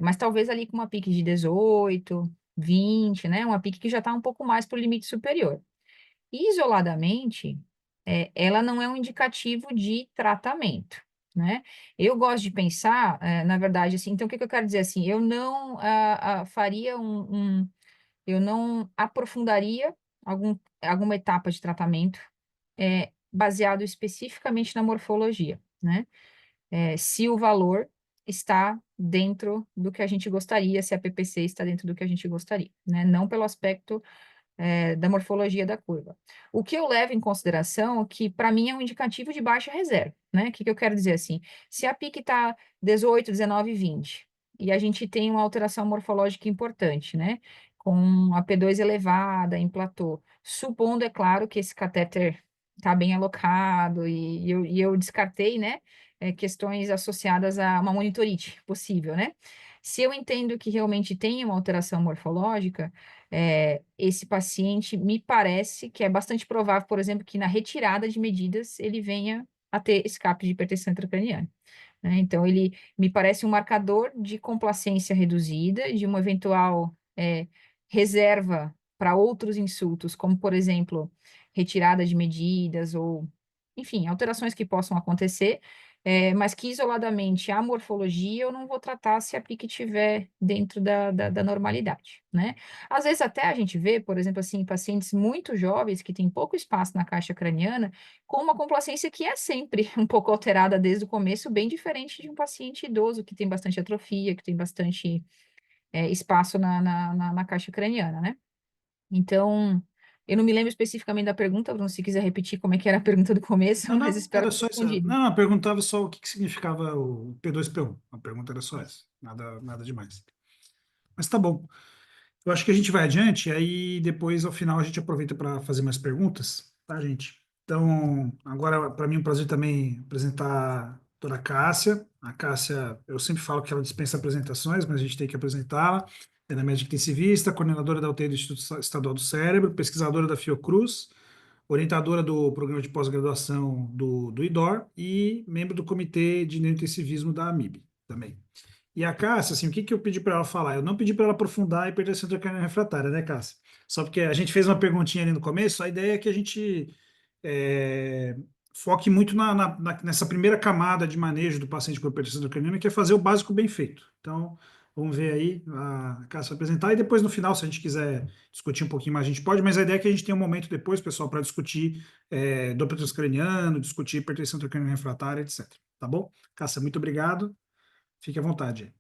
Mas talvez ali com uma PIC de 18, 20, né? Uma PIC que já está um pouco mais para o limite superior. Isoladamente, ela não é um indicativo de tratamento, né? Eu gosto de pensar, na verdade, assim, então o que que eu quero dizer assim? Eu não faria eu não aprofundaria alguma etapa de tratamento baseado especificamente na morfologia, né? Se o valor está dentro do que a gente gostaria, se a PPC está dentro do que a gente gostaria, né? Não pelo aspecto da morfologia da curva. O que eu levo em consideração, que para mim é um indicativo de baixa reserva, né? O que que eu quero dizer assim? Se a PIC está 18, 19, 20, e a gente tem uma alteração morfológica importante, né? Com a P2 elevada em platô, supondo, é claro, que esse catéter está bem alocado, e eu descartei, né? Questões associadas a uma monitorite possível, né? Se eu entendo que realmente tem uma alteração morfológica, esse paciente me parece que é bastante provável, por exemplo, que na retirada de medidas ele venha a ter escape de hipertensão intracraniana, né? Então, ele me parece um marcador de complacência reduzida, de uma eventual reserva para outros insultos, como, por exemplo, retirada de medidas ou, enfim, alterações que possam acontecer, mas que isoladamente a morfologia eu não vou tratar se a PIC estiver dentro da normalidade, né? Às vezes até a gente vê, por exemplo, assim, pacientes muito jovens que têm pouco espaço na caixa craniana, com uma complacência que é sempre um pouco alterada desde o começo, bem diferente de um paciente idoso que tem bastante atrofia, que tem bastante espaço na caixa craniana, né? Então, Eu não me lembro especificamente da pergunta, Bruno, se quiser repetir como é que era a pergunta do começo, Não, mas não, espero era ter só essa. respondido. Não, eu perguntava só o que significava o P2P1. A pergunta era só essa. Nada demais. Mas tá bom. Eu acho que a gente vai adiante, aí depois, ao final, a gente aproveita para fazer mais perguntas, tá, gente? Então, agora, para mim, é um prazer também apresentar a doutora Cássia. A Cássia, eu sempre falo que ela dispensa apresentações, mas a gente tem que apresentá-la. É da médica intensivista, coordenadora da UTI do Instituto Estadual do Cérebro, pesquisadora da Fiocruz, orientadora do programa de pós-graduação do IDOR e membro do comitê de neurointensivismo da AMIB também. E a Cássia, assim, o que que eu pedi para ela falar? Eu não pedi para ela aprofundar a hipertensão intracraniana refratária, né, Cássia? Só porque a gente fez uma perguntinha ali no começo, a ideia é que a gente é, foque muito nessa primeira camada de manejo do paciente com hipertensão intracraniana, que é fazer o básico bem feito. Então, vamos ver aí, a Cássia vai apresentar, e depois no final, se a gente quiser discutir um pouquinho mais, a gente pode, mas a ideia é que a gente tenha um momento depois, pessoal, para discutir doping transcraniano, discutir hipertensão intracraniana refratária, etc. Tá bom? Cássia, muito obrigado. Fique à vontade.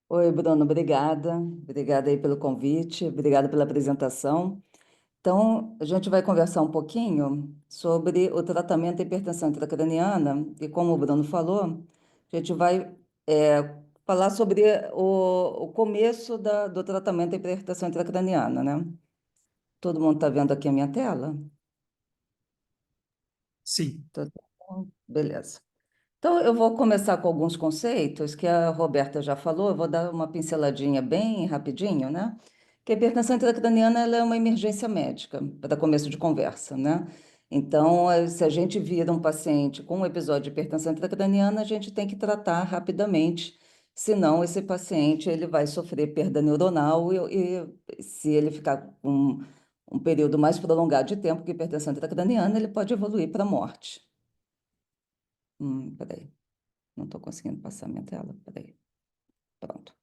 Oi, Bruno, obrigada. Obrigada aí pelo convite, obrigada pela apresentação. Então, a gente vai conversar um pouquinho sobre o tratamento da hipertensão intracraniana e, como o Bruno falou, a gente vai falar sobre o começo do tratamento da hipertensão intracraniana, né? Todo mundo está vendo aqui a minha tela? Sim. Tá bom? Beleza. Então, eu vou começar com alguns conceitos que a Roberta já falou, eu vou dar uma pinceladinha bem rapidinho, né? Que a hipertensão intracraniana ela é uma emergência médica, para começo de conversa, né? Então, se a gente vira um paciente com um episódio de hipertensão intracraniana, a gente tem que tratar rapidamente, senão esse paciente ele vai sofrer perda neuronal e se ele ficar com um período mais prolongado de tempo que hipertensão intracraniana, ele pode evoluir para a morte. Peraí. Não estou conseguindo passar minha tela. Peraí. Pronto.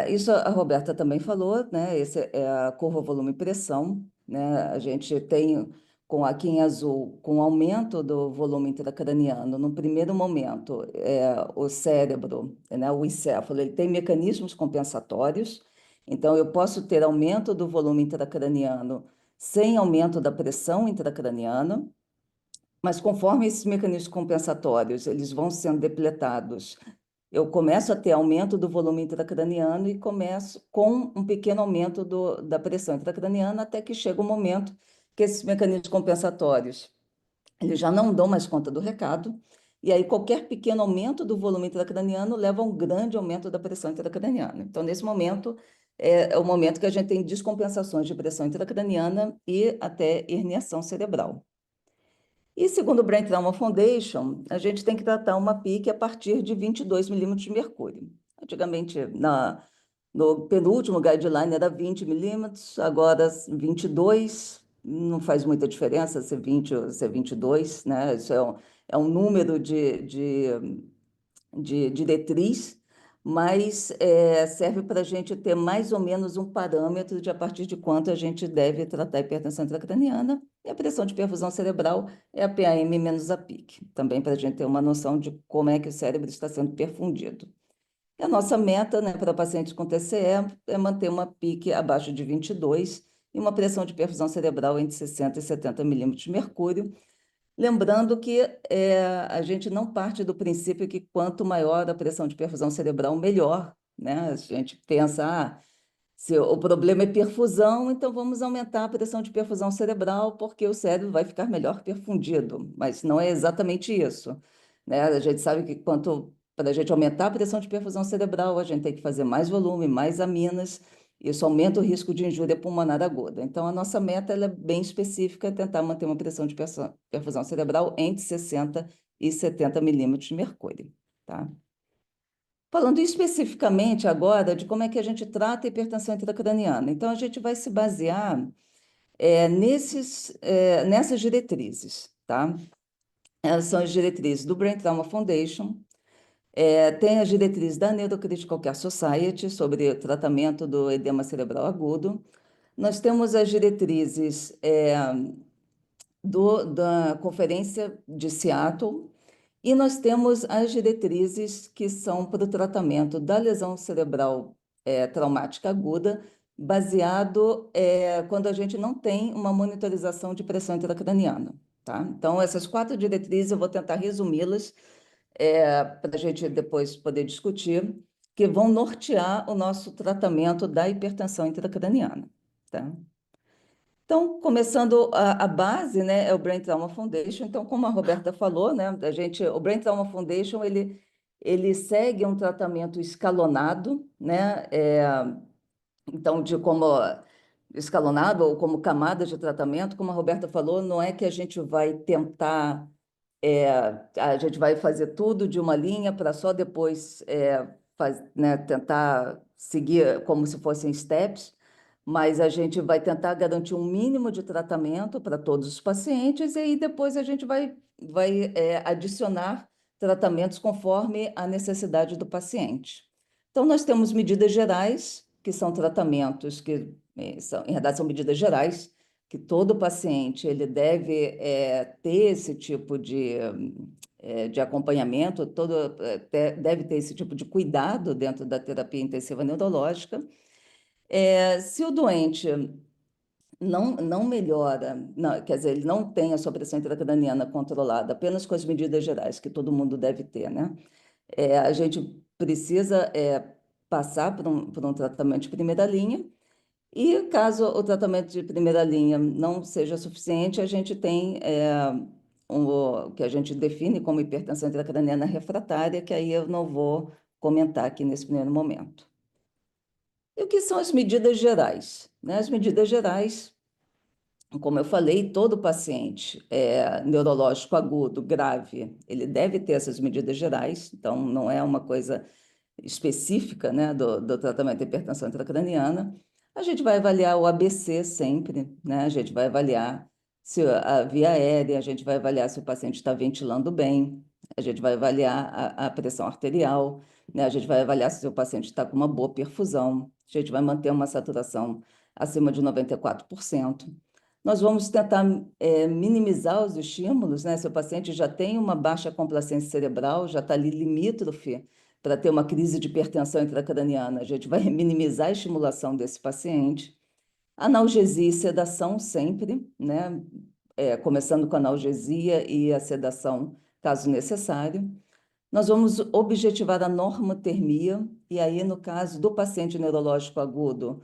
Isso a Roberta também falou, né? Esse é a curva volume-pressão, né? A gente tem, com aqui em azul, com o aumento do volume intracraniano, no primeiro momento, o cérebro, né? O encéfalo, ele tem mecanismos compensatórios, então eu posso ter aumento do volume intracraniano sem aumento da pressão intracraniana, mas conforme esses mecanismos compensatórios eles vão sendo depletados, eu começo a ter aumento do volume intracraniano e começo com um pequeno aumento da pressão intracraniana até que chega o momento que esses mecanismos compensatórios eles já não dão mais conta do recado, e aí qualquer pequeno aumento do volume intracraniano leva a um grande aumento da pressão intracraniana. Então, nesse momento, é o momento que a gente tem descompensações de pressão intracraniana e até herniação cerebral. E segundo o Brain Trauma Foundation, a gente tem que tratar uma PIC a partir de 22 milímetros de mercúrio. Antigamente, no penúltimo guideline era 20 milímetros, agora 22, não faz muita diferença ser 20 ou ser 22, né? Isso é um número de diretriz, mas serve para a gente ter mais ou menos um parâmetro de a partir de quanto a gente deve tratar a hipertensão intracraniana, e a pressão de perfusão cerebral é a PAM menos a PIC, também para a gente ter uma noção de como é que o cérebro está sendo perfundido. E a nossa meta, né, para pacientes com TCE é manter uma PIC abaixo de 22 e uma pressão de perfusão cerebral entre 60 e 70 milímetros de mercúrio, lembrando que a gente não parte do princípio que quanto maior a pressão de perfusão cerebral, melhor, né? A gente pensa, se o problema é perfusão, então vamos aumentar a pressão de perfusão cerebral porque o cérebro vai ficar melhor perfundido, mas não é exatamente isso, né? A gente sabe que para a gente aumentar a pressão de perfusão cerebral, a gente tem que fazer mais volume, mais aminas, isso aumenta o risco de injúria pulmonar aguda. Então, a nossa meta ela é bem específica, é tentar manter uma pressão de perfusão cerebral entre 60 e 70 milímetros de mercúrio, tá? Falando especificamente agora de como é que a gente trata a hipertensão intracraniana. Então, a gente vai se basear nessas diretrizes, tá? Elas são as diretrizes do Brain Trauma Foundation, tem as diretrizes da Neurocritical Care Society sobre o tratamento do edema cerebral agudo. Nós temos as diretrizes da Conferência de Seattle, e nós temos as diretrizes que são para o tratamento da lesão cerebral traumática aguda baseado quando a gente não tem uma monitorização de pressão intracraniana, tá? Então, essas 4 diretrizes eu vou tentar resumi-las para a gente depois poder discutir, que vão nortear o nosso tratamento da hipertensão intracraniana, tá? Então, começando a base, né, é o Brain Trauma Foundation. Então, como a Roberta falou, né, o Brain Trauma Foundation, ele segue um tratamento escalonado, né, então, de como escalonado ou como camada de tratamento, como a Roberta falou, não é que a gente vai tentar, a gente vai fazer tudo de uma linha para só depois né, tentar seguir como se fossem steps, mas a gente vai tentar garantir um mínimo de tratamento para todos os pacientes e aí depois a gente vai adicionar tratamentos conforme a necessidade do paciente. Então, nós temos medidas gerais, que são tratamentos que, em verdade, são medidas gerais, que todo paciente ele deve ter esse tipo de acompanhamento, deve ter esse tipo de cuidado dentro da terapia intensiva neurológica. Se o doente não melhora, quer dizer, ele não tem a sua pressão intracraniana controlada apenas com as medidas gerais, que todo mundo deve ter, né? A gente precisa passar por um tratamento de primeira linha, e caso o tratamento de primeira linha não seja suficiente, a gente tem o que a gente define como hipertensão intracraniana refratária, que aí eu não vou comentar aqui nesse primeiro momento. E o que são as medidas gerais? Né? As medidas gerais, como eu falei, todo paciente neurológico agudo, grave, ele deve ter essas medidas gerais, então não é uma coisa específica, né, do tratamento de hipertensão intracraniana. A gente vai avaliar o ABC sempre, né? A gente vai avaliar se a via aérea, a gente vai avaliar se o paciente está ventilando bem, a gente vai avaliar a pressão arterial, né? A gente vai avaliar se o paciente está com uma boa perfusão, a gente vai manter uma saturação acima de 94%. Nós vamos tentar minimizar os estímulos, né? Se o paciente já tem uma baixa complacência cerebral, já está ali limítrofe para ter uma crise de hipertensão intracraniana, a gente vai minimizar a estimulação desse paciente. Analgesia e sedação sempre, né? Começando com a analgesia e a sedação, caso necessário. Nós vamos objetivar a normotermia, e aí, no caso do paciente neurológico agudo,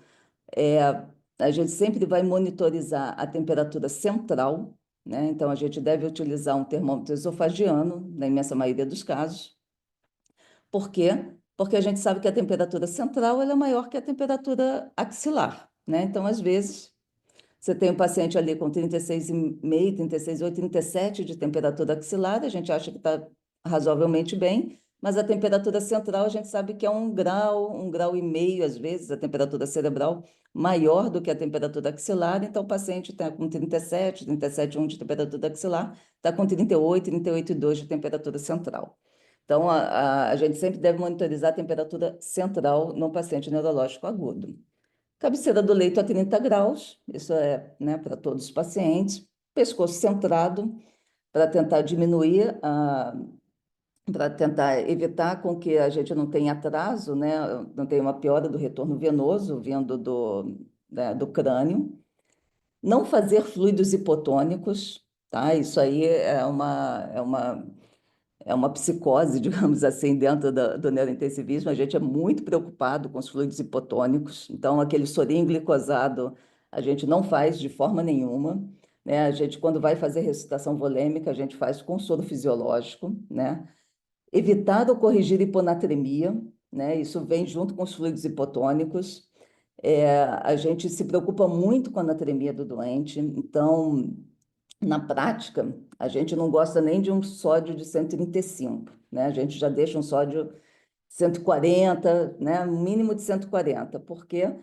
a gente sempre vai monitorizar a temperatura central, né? Então, a gente deve utilizar um termômetro esofagiano, na imensa maioria dos casos. Por quê? Porque a gente sabe que a temperatura central ela é maior que a temperatura axilar, né? Então, às vezes, você tem um paciente ali com 36,5, 36,8, 37 de temperatura axilar, a gente acha que está razoavelmente bem, mas a temperatura central a gente sabe que é 1,5 graus, às vezes, a temperatura cerebral maior do que a temperatura axilar, então o paciente está com 37, 37,1 de temperatura axilar, está com 38, 38,2 de temperatura central. Então, a gente sempre deve monitorizar a temperatura central no paciente neurológico agudo. Cabeceira do leito a 30 graus, isso é, né, para todos os pacientes. Pescoço centrado, para tentar diminuir, para tentar evitar com que a gente não tenha atraso, né, não tenha uma piora do retorno venoso vindo do crânio. Não fazer fluidos hipotônicos, tá? Isso aí é uma psicose, digamos assim, dentro do neurointensivismo. A gente é muito preocupado com os fluidos hipotônicos. Então, aquele sorinho glicosado, a gente não faz de forma nenhuma, né? A gente, quando vai fazer ressuscitação volêmica, a gente faz com soro fisiológico, né? Evitar ou corrigir hiponatremia, né? Isso vem junto com os fluidos hipotônicos. A gente se preocupa muito com a anatremia do doente, então na prática, a gente não gosta nem de um sódio de 135, né? A gente já deixa um sódio 140, né? Um mínimo de 140. Por quê?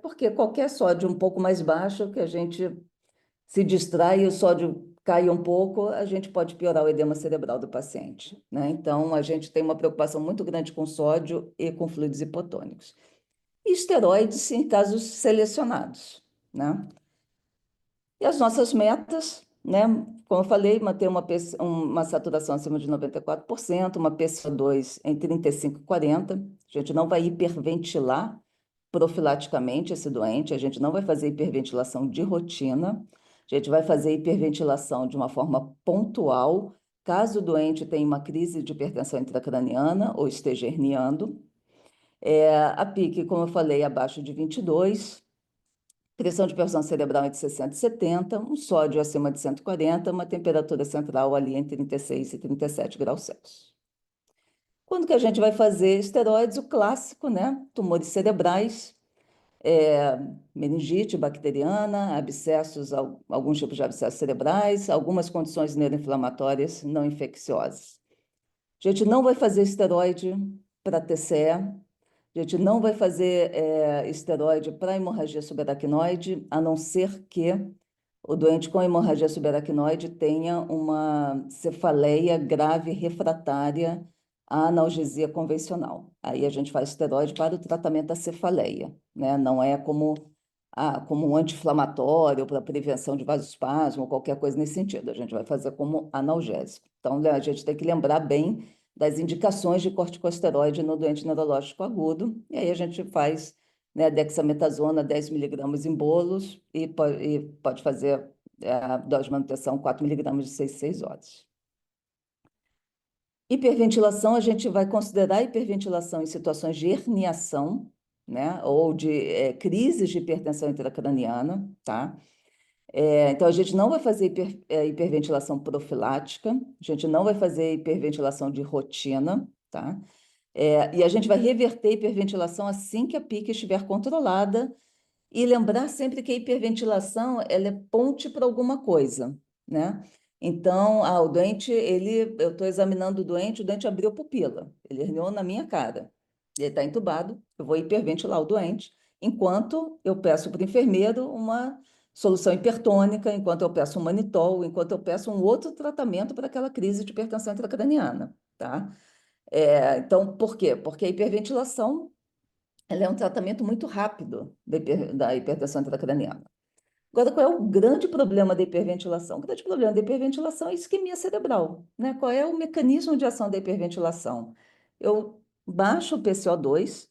Porque qualquer sódio um pouco mais baixo, que a gente se distrai e o sódio cai um pouco, a gente pode piorar o edema cerebral do paciente, né? Então, a gente tem uma preocupação muito grande com sódio e com fluidos hipotônicos. E esteroides em casos selecionados, né? E as nossas metas, né? Como eu falei, manter uma saturação acima de 94%, uma PCO2 em 35 e 40. A gente não vai hiperventilar profilaticamente esse doente, a gente não vai fazer hiperventilação de rotina, a gente vai fazer hiperventilação de uma forma pontual, caso o doente tenha uma crise de hipertensão intracraniana ou esteja herniando. A PIC, como eu falei, abaixo de 22, pressão de perfusão cerebral entre 60 e 70, um sódio acima de 140, uma temperatura central ali entre 36 e 37 graus Celsius. Quando que a gente vai fazer esteroides? O clássico, né? Tumores cerebrais, meningite bacteriana, abscessos, alguns tipos de abscessos cerebrais, algumas condições neuroinflamatórias não infecciosas. A gente não vai fazer esteroide para TCE, a gente não vai fazer esteroide para hemorragia subaracnoide, a não ser que o doente com hemorragia subaracnoide tenha uma cefaleia grave refratária à analgesia convencional. Aí a gente faz esteroide para o tratamento da cefaleia, né? Não é como um anti-inflamatório para prevenção de vasospasmo ou qualquer coisa nesse sentido. A gente vai fazer como analgésico. Então, a gente tem que lembrar bem das indicações de corticosteroide no doente neurológico agudo, e aí a gente faz, né, dexametasona 10 miligramas em bolos e pode fazer a dose de manutenção 4 miligramas de 6 horas. Hiperventilação, a gente vai considerar hiperventilação em situações de herniação, né, ou de crises de hipertensão intracraniana, tá? Então, a gente não vai fazer hiperventilação profilática, a gente não vai fazer hiperventilação de rotina, tá? E a gente vai reverter a hiperventilação assim que a PIC estiver controlada e lembrar sempre que a hiperventilação ela é ponte para alguma coisa, né? Então, o doente, eu estou examinando o doente abriu pupila, ele herniou na minha cara, ele está entubado, eu vou hiperventilar o doente, enquanto eu peço para o enfermeiro uma solução hipertônica, enquanto eu peço um manitol, enquanto eu peço um outro tratamento para aquela crise de hipertensão intracraniana, tá? Então, por quê? Porque a hiperventilação ela é um tratamento muito rápido da hipertensão intracraniana. Agora, qual é o grande problema da hiperventilação? O grande problema da hiperventilação é a isquemia cerebral, né? Qual é o mecanismo de ação da hiperventilação? Eu baixo o PCO2,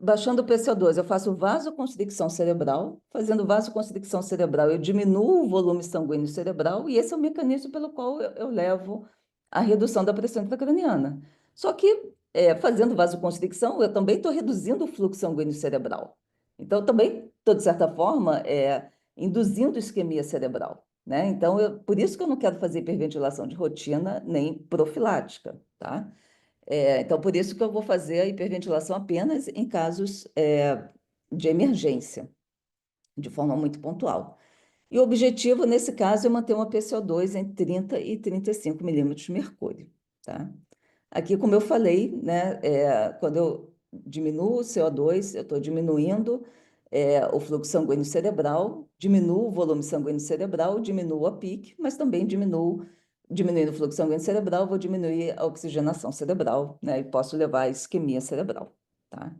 baixando o PCO2, eu faço vasoconstricção cerebral, fazendo vasoconstricção cerebral, eu diminuo o volume sanguíneo cerebral, e esse é o mecanismo pelo qual eu levo a redução da pressão intracraniana. Só que, fazendo vasoconstricção, eu também estou reduzindo o fluxo sanguíneo cerebral. Então, eu também estou, de certa forma, induzindo isquemia cerebral, né? Então, por isso que eu não quero fazer hiperventilação de rotina nem profilática, tá? Então, por isso que eu vou fazer a hiperventilação apenas em casos de emergência, de forma muito pontual. E o objetivo, nesse caso, é manter uma PCO2 em 30 e 35 milímetros de mercúrio, tá? Aqui, como eu falei, né, quando eu diminuo o CO2, eu estou diminuindo o fluxo sanguíneo cerebral, diminuo o volume sanguíneo cerebral, diminuo a PIC, mas também diminuindo o fluxo sanguíneo cerebral, vou diminuir a oxigenação cerebral, né, e posso levar à isquemia cerebral, tá?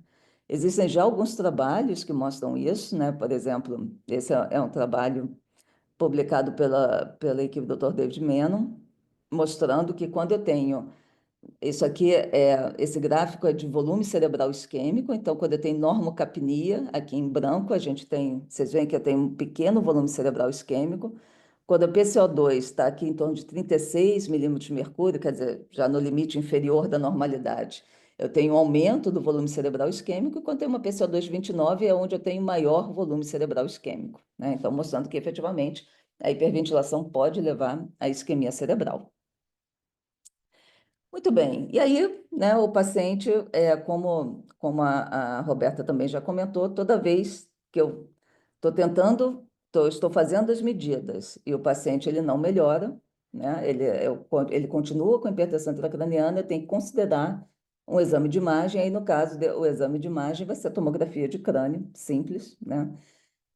Existem já alguns trabalhos que mostram isso, né? Por exemplo, esse é um trabalho publicado pela equipe do Dr. David Menon, mostrando que quando eu tenho isso aqui esse gráfico é de volume cerebral isquêmico, então quando eu tenho normocapnia, aqui em branco vocês veem que eu tenho um pequeno volume cerebral isquêmico. Quando a PCO2 está aqui em torno de 36 milímetros de mercúrio, quer dizer, já no limite inferior da normalidade, eu tenho um aumento do volume cerebral isquêmico, e quando tem uma PCO2 de 29 é onde eu tenho maior volume cerebral isquêmico, né? Então, mostrando que efetivamente a hiperventilação pode levar à isquemia cerebral. Muito bem. E aí, né, o paciente, como a Roberta também já comentou, toda vez que eu estou fazendo as medidas e o paciente ele não melhora, né, ele continua com hipertensão intracraniana, eu tenho que considerar um exame de imagem, aí no caso, o exame de imagem vai ser a tomografia de crânio, simples, né?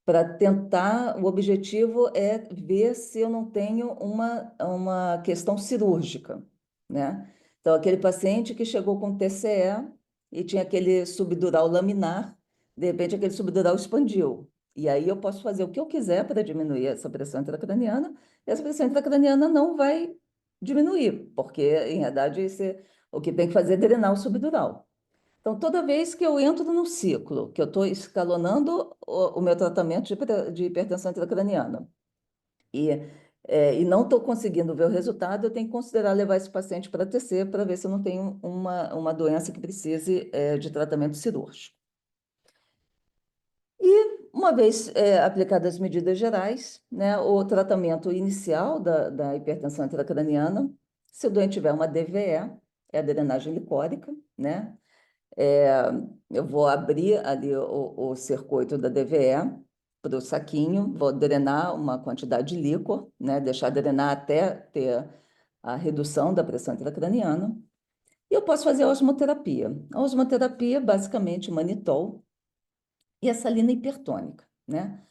Para tentar, o objetivo é ver se eu não tenho uma questão cirúrgica, né? Então, aquele paciente que chegou com TCE e tinha aquele subdural laminar, de repente aquele subdural expandiu. E aí eu posso fazer o que eu quiser para diminuir essa pressão intracraniana, e essa pressão intracraniana não vai diminuir, porque, em verdade, o que tem que fazer é drenar o subdural. Então, toda vez que eu entro no ciclo, que eu estou escalonando o meu tratamento de hipertensão intracraniana e, e não estou conseguindo ver o resultado, eu tenho que considerar levar esse paciente para TC para ver se eu não tenho uma doença que precise de tratamento cirúrgico. E, uma vez aplicadas as medidas gerais, né, o tratamento inicial da hipertensão intracraniana, se o doente tiver uma DVE, é a drenagem licórica, né? Eu vou abrir ali o circuito da DVE para o saquinho, vou drenar uma quantidade de líquor, né, deixar drenar até ter a redução da pressão intracraniana. E eu posso fazer a osmoterapia. A osmoterapia, basicamente, manitol e a salina hipertônica, né?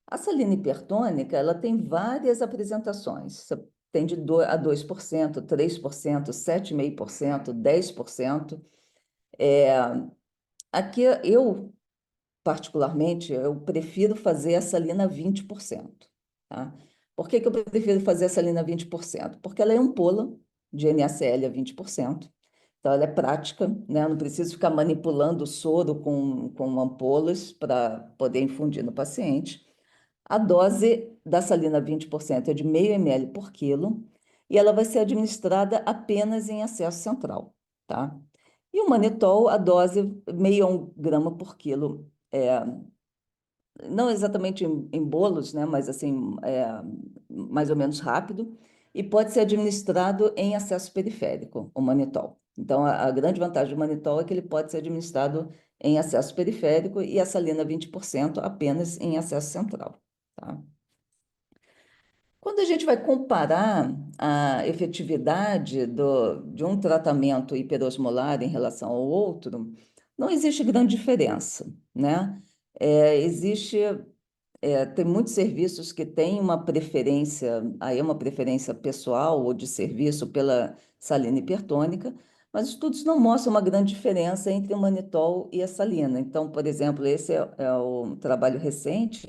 A salina hipertônica, ela tem várias apresentações. Você tem de 2%, 3%, 7,5%, 10%. Aqui eu, particularmente, eu prefiro fazer a salina 20%, tá? Por que que eu prefiro fazer a salina 20%? Porque ela é ampola de NaCl a 20%. Então, ela é prática, né? Eu não preciso ficar manipulando o soro com ampolas para poder infundir no paciente. A dose da salina 20% é de meio ml por quilo e ela vai ser administrada apenas em acesso central, tá? E o manitol, a dose meio a 1 grama por quilo, não exatamente em bolos, né? Mas assim, mais ou menos rápido, e pode ser administrado em acesso periférico, o manitol. Então, a grande vantagem do manitol é que ele pode ser administrado em acesso periférico e a salina 20% apenas em acesso central, tá? Quando a gente vai comparar a efetividade de um tratamento hiperosmolar em relação ao outro, não existe grande diferença, né? Existe tem muitos serviços que têm uma preferência, aí é uma preferência pessoal ou de serviço pela salina hipertônica, mas estudos não mostram uma grande diferença entre o manitol e a salina. Então, por exemplo, esse é o trabalho recente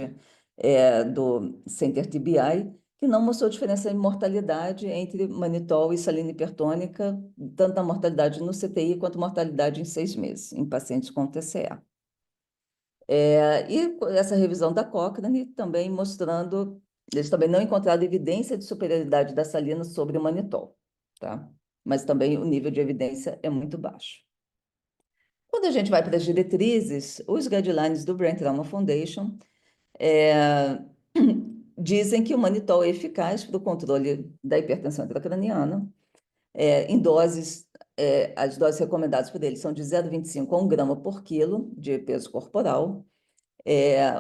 do Center TBI, que não mostrou diferença em mortalidade entre manitol e salina hipertônica, tanto a mortalidade no CTI quanto mortalidade em 6 meses, em pacientes com TCA. E essa revisão da Cochrane também mostrando, eles também não encontraram evidência de superioridade da salina sobre o manitol, tá? Mas também o nível de evidência é muito baixo. Quando a gente vai para as diretrizes, os guidelines do Brain Trauma Foundation dizem que o manitol é eficaz para o controle da hipertensão intracraniana, em doses, as doses recomendadas por ele são de 0,25 a 1 grama por quilo de peso corporal.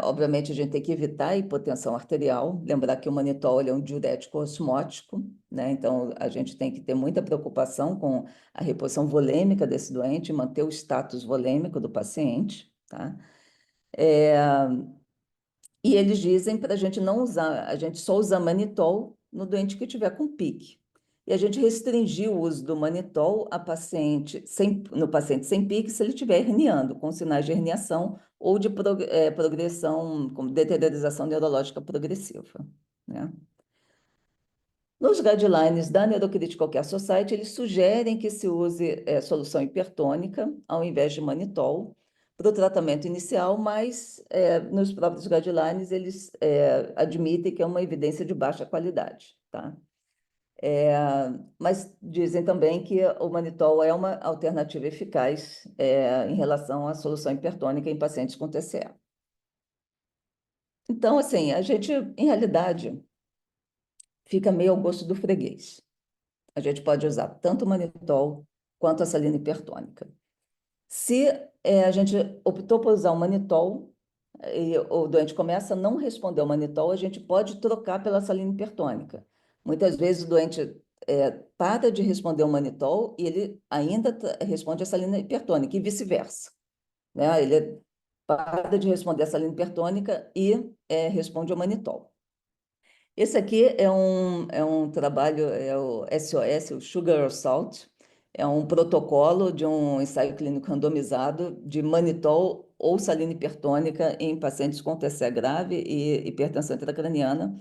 Obviamente, a gente tem que evitar a hipotensão arterial, lembrar que o manitol é um diurético osmótico, né? Então, a gente tem que ter muita preocupação com a reposição volêmica desse doente, manter o status volêmico do paciente, tá? E eles dizem para a gente não usar, a gente só usar manitol no doente que tiver com pique. E a gente restringiu o uso do manitol no paciente sem pique se ele estiver herniando, com sinais de herniação ou de progressão, como deteriorização neurológica progressiva, né? Nos guidelines da Neurocritical Care Society, eles sugerem que se use solução hipertônica ao invés de manitol para o tratamento inicial, mas nos próprios guidelines eles admitem que é uma evidência de baixa qualidade, tá? Mas dizem também que o manitol é uma alternativa eficaz em relação à solução hipertônica em pacientes com TCA. Então, assim, a gente, em realidade, fica meio ao gosto do freguês. A gente pode usar tanto o manitol quanto a salina hipertônica. Se a gente optou por usar o manitol e o doente começa a não responder ao manitol, a gente pode trocar pela salina hipertônica. Muitas vezes o doente para de responder ao manitol e ele ainda responde a salina hipertônica e vice-versa, né? Ele para de responder a salina hipertônica e responde ao manitol. Esse aqui é um trabalho, é o SOS, o Sugar or Salt, é um protocolo de um ensaio clínico randomizado de manitol ou salina hipertônica em pacientes com TCA grave e hipertensão intracraniana.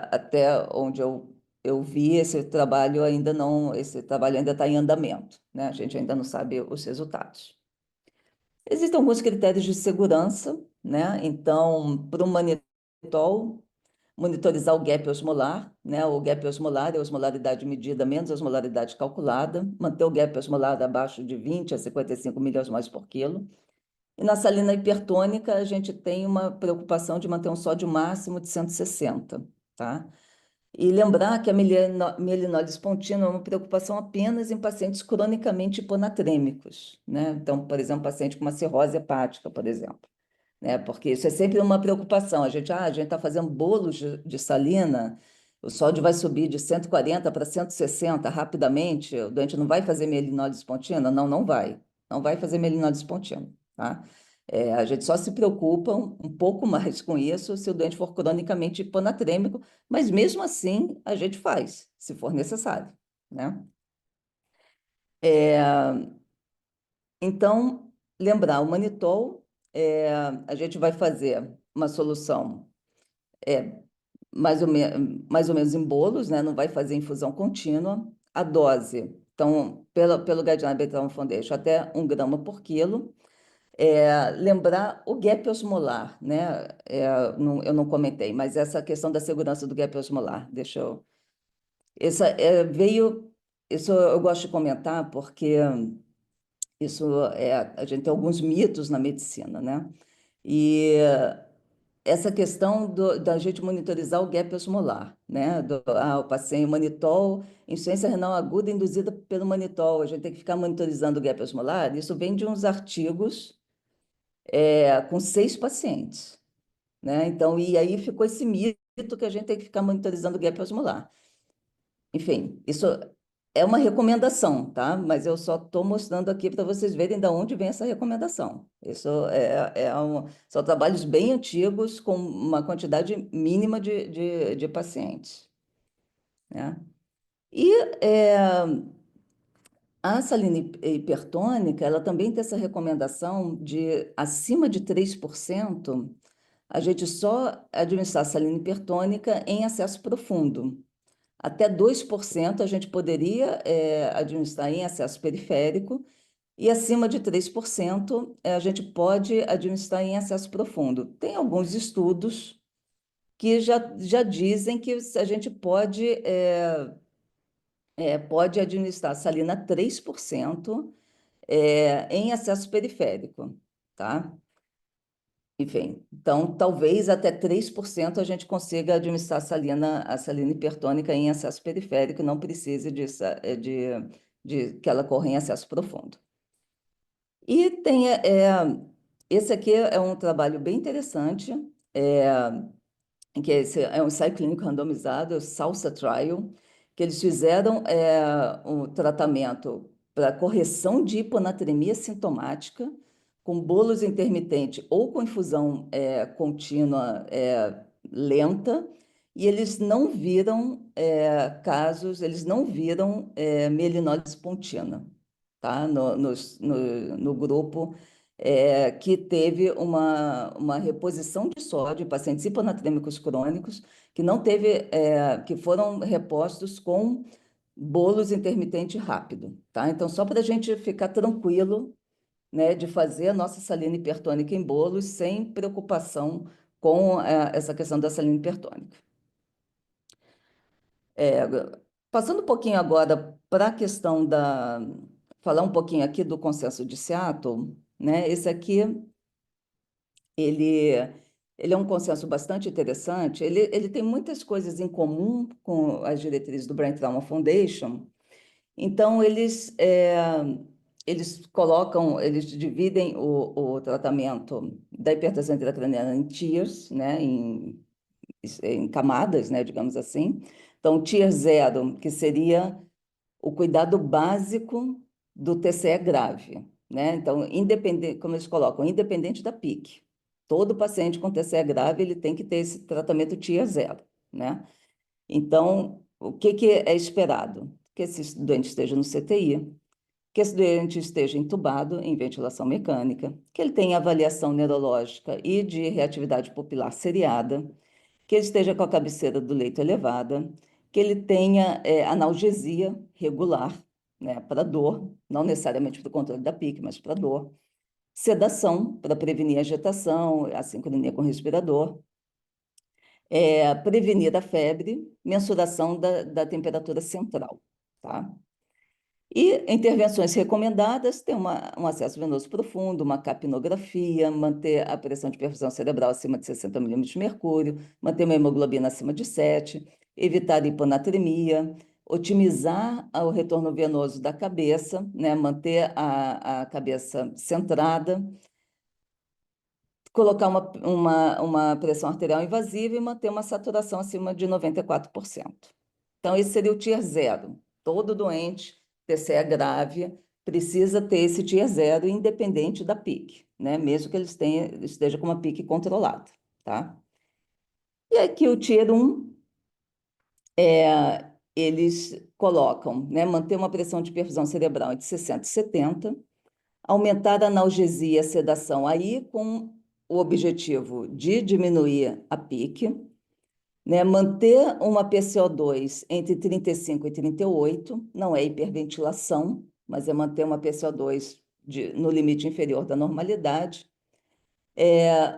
Até onde eu vi, esse trabalho ainda está em andamento, né? A gente ainda não sabe os resultados, Existem alguns critérios de segurança, né? Então, para o manitol, monitorizar o gap osmolar, né? O gap osmolar é a osmolaridade medida menos a osmolaridade calculada, manter o gap osmolar abaixo de 20 a 55 miliosmols por quilo. E na salina hipertônica, a gente tem uma preocupação de manter um sódio máximo de 160, tá? E lembrar que a mielinólise contínua é uma preocupação apenas em pacientes cronicamente hiponatrêmicos, né? Então, por exemplo, paciente com uma cirrose hepática, por exemplo, né? Porque isso é sempre uma preocupação. A gente está fazendo bolos de salina, o sódio vai subir de 140 para 160 rapidamente, o doente não vai fazer mielinólise contínua? Não, não vai. Não vai fazer mielinólise contínua, tá? A gente só se preocupa um pouco mais com isso se o doente for cronicamente hiponatrêmico, mas mesmo assim a gente faz, se for necessário, né? Então, lembrar, o manitol, a gente vai fazer uma solução mais ou menos em bolos, né? Não vai fazer infusão contínua. A dose, então, pelo Guideline Betalon Foundation, até 1 grama por quilo. Lembrar o gap osmolar, né? Eu não comentei, mas essa questão da segurança do gap osmolar, deixa eu... Isso eu gosto de comentar porque a gente tem alguns mitos na medicina, né? E essa questão da gente monitorizar o gap osmolar, né? O paciente manitol, insuficiência renal aguda induzida pelo manitol, a gente tem que ficar monitorizando o gap osmolar. Isso vem de uns artigos com 6 pacientes, né? Então, e aí ficou esse mito que a gente tem que ficar monitorizando o gap osmolar. Enfim, isso é uma recomendação, tá? Mas eu só estou mostrando aqui para vocês verem de onde vem essa recomendação. Isso são trabalhos bem antigos com uma quantidade mínima de pacientes, né? E a salina hipertônica, ela também tem essa recomendação de acima de 3%, a gente só administrar salina hipertônica em acesso profundo. Até 2% a gente poderia administrar em acesso periférico e acima de 3% a gente pode administrar em acesso profundo. Tem alguns estudos que já dizem que a gente pode administrar salina 3% em acesso periférico, tá? Enfim, então talvez até 3% a gente consiga administrar a salina hipertônica em acesso periférico e não precise de que ela corra em acesso profundo. E esse aqui é um trabalho bem interessante, que é um ensaio clínico randomizado, o SALSA Trial, que eles fizeram um tratamento para correção de hiponatremia sintomática, com bolos intermitente ou com infusão contínua lenta, e eles não viram eles não viram mielinólise pontina, tá? No grupo que teve uma reposição de sódio em pacientes hiponatrêmicos crônicos que foram repostos com bolos intermitente rápido, tá? Então, só para a gente ficar tranquilo, né, de fazer a nossa salina hipertônica em bolos sem preocupação com essa questão da salina hipertônica. Passando um pouquinho agora para a questão falar um pouquinho aqui do consenso de Seattle, né? Esse aqui, ele é um consenso bastante interessante, ele tem muitas coisas em comum com as diretrizes do Brain Trauma Foundation. Então, eles dividem o tratamento da hipertensão intracraniana em tiers, né, em camadas, né, digamos assim. Então, tier 0, que seria o cuidado básico do TCE grave, né? Então, independente, como eles colocam, independente da PIC. Todo paciente com TCE grave, ele tem que ter esse tratamento tier 0, né? Então, o que é esperado? Que esse doente esteja no CTI, que esse doente esteja entubado em ventilação mecânica, que ele tenha avaliação neurológica e de reatividade pupilar seriada, que ele esteja com a cabeceira do leito elevada, que ele tenha analgesia regular, né, para dor, não necessariamente para o controle da PIC, mas para dor, sedação para prevenir agitação, a sincronia com o respirador, prevenir a febre, mensuração da temperatura central, tá? E intervenções recomendadas, tem um acesso venoso profundo, uma capnografia, manter a pressão de perfusão cerebral acima de 60 milímetros de mercúrio, manter uma hemoglobina acima de 7, evitar hiponatremia, otimizar o retorno venoso da cabeça, né, manter a cabeça centrada, colocar uma pressão arterial invasiva e manter uma saturação acima de 94%. Então, esse seria o Tier 0. Todo doente, TCE grave, precisa ter esse Tier 0 independente da PIC, né? Mesmo que esteja com uma PIC controlada, tá? E aqui o Tier 1, eles colocam, né? Manter uma pressão de perfusão cerebral entre 60 e 70, aumentar a analgesia e a sedação aí com o objetivo de diminuir a PIC, né? Manter uma PCO2 entre 35 e 38, não é hiperventilação, mas é manter uma PCO2 no limite inferior da normalidade.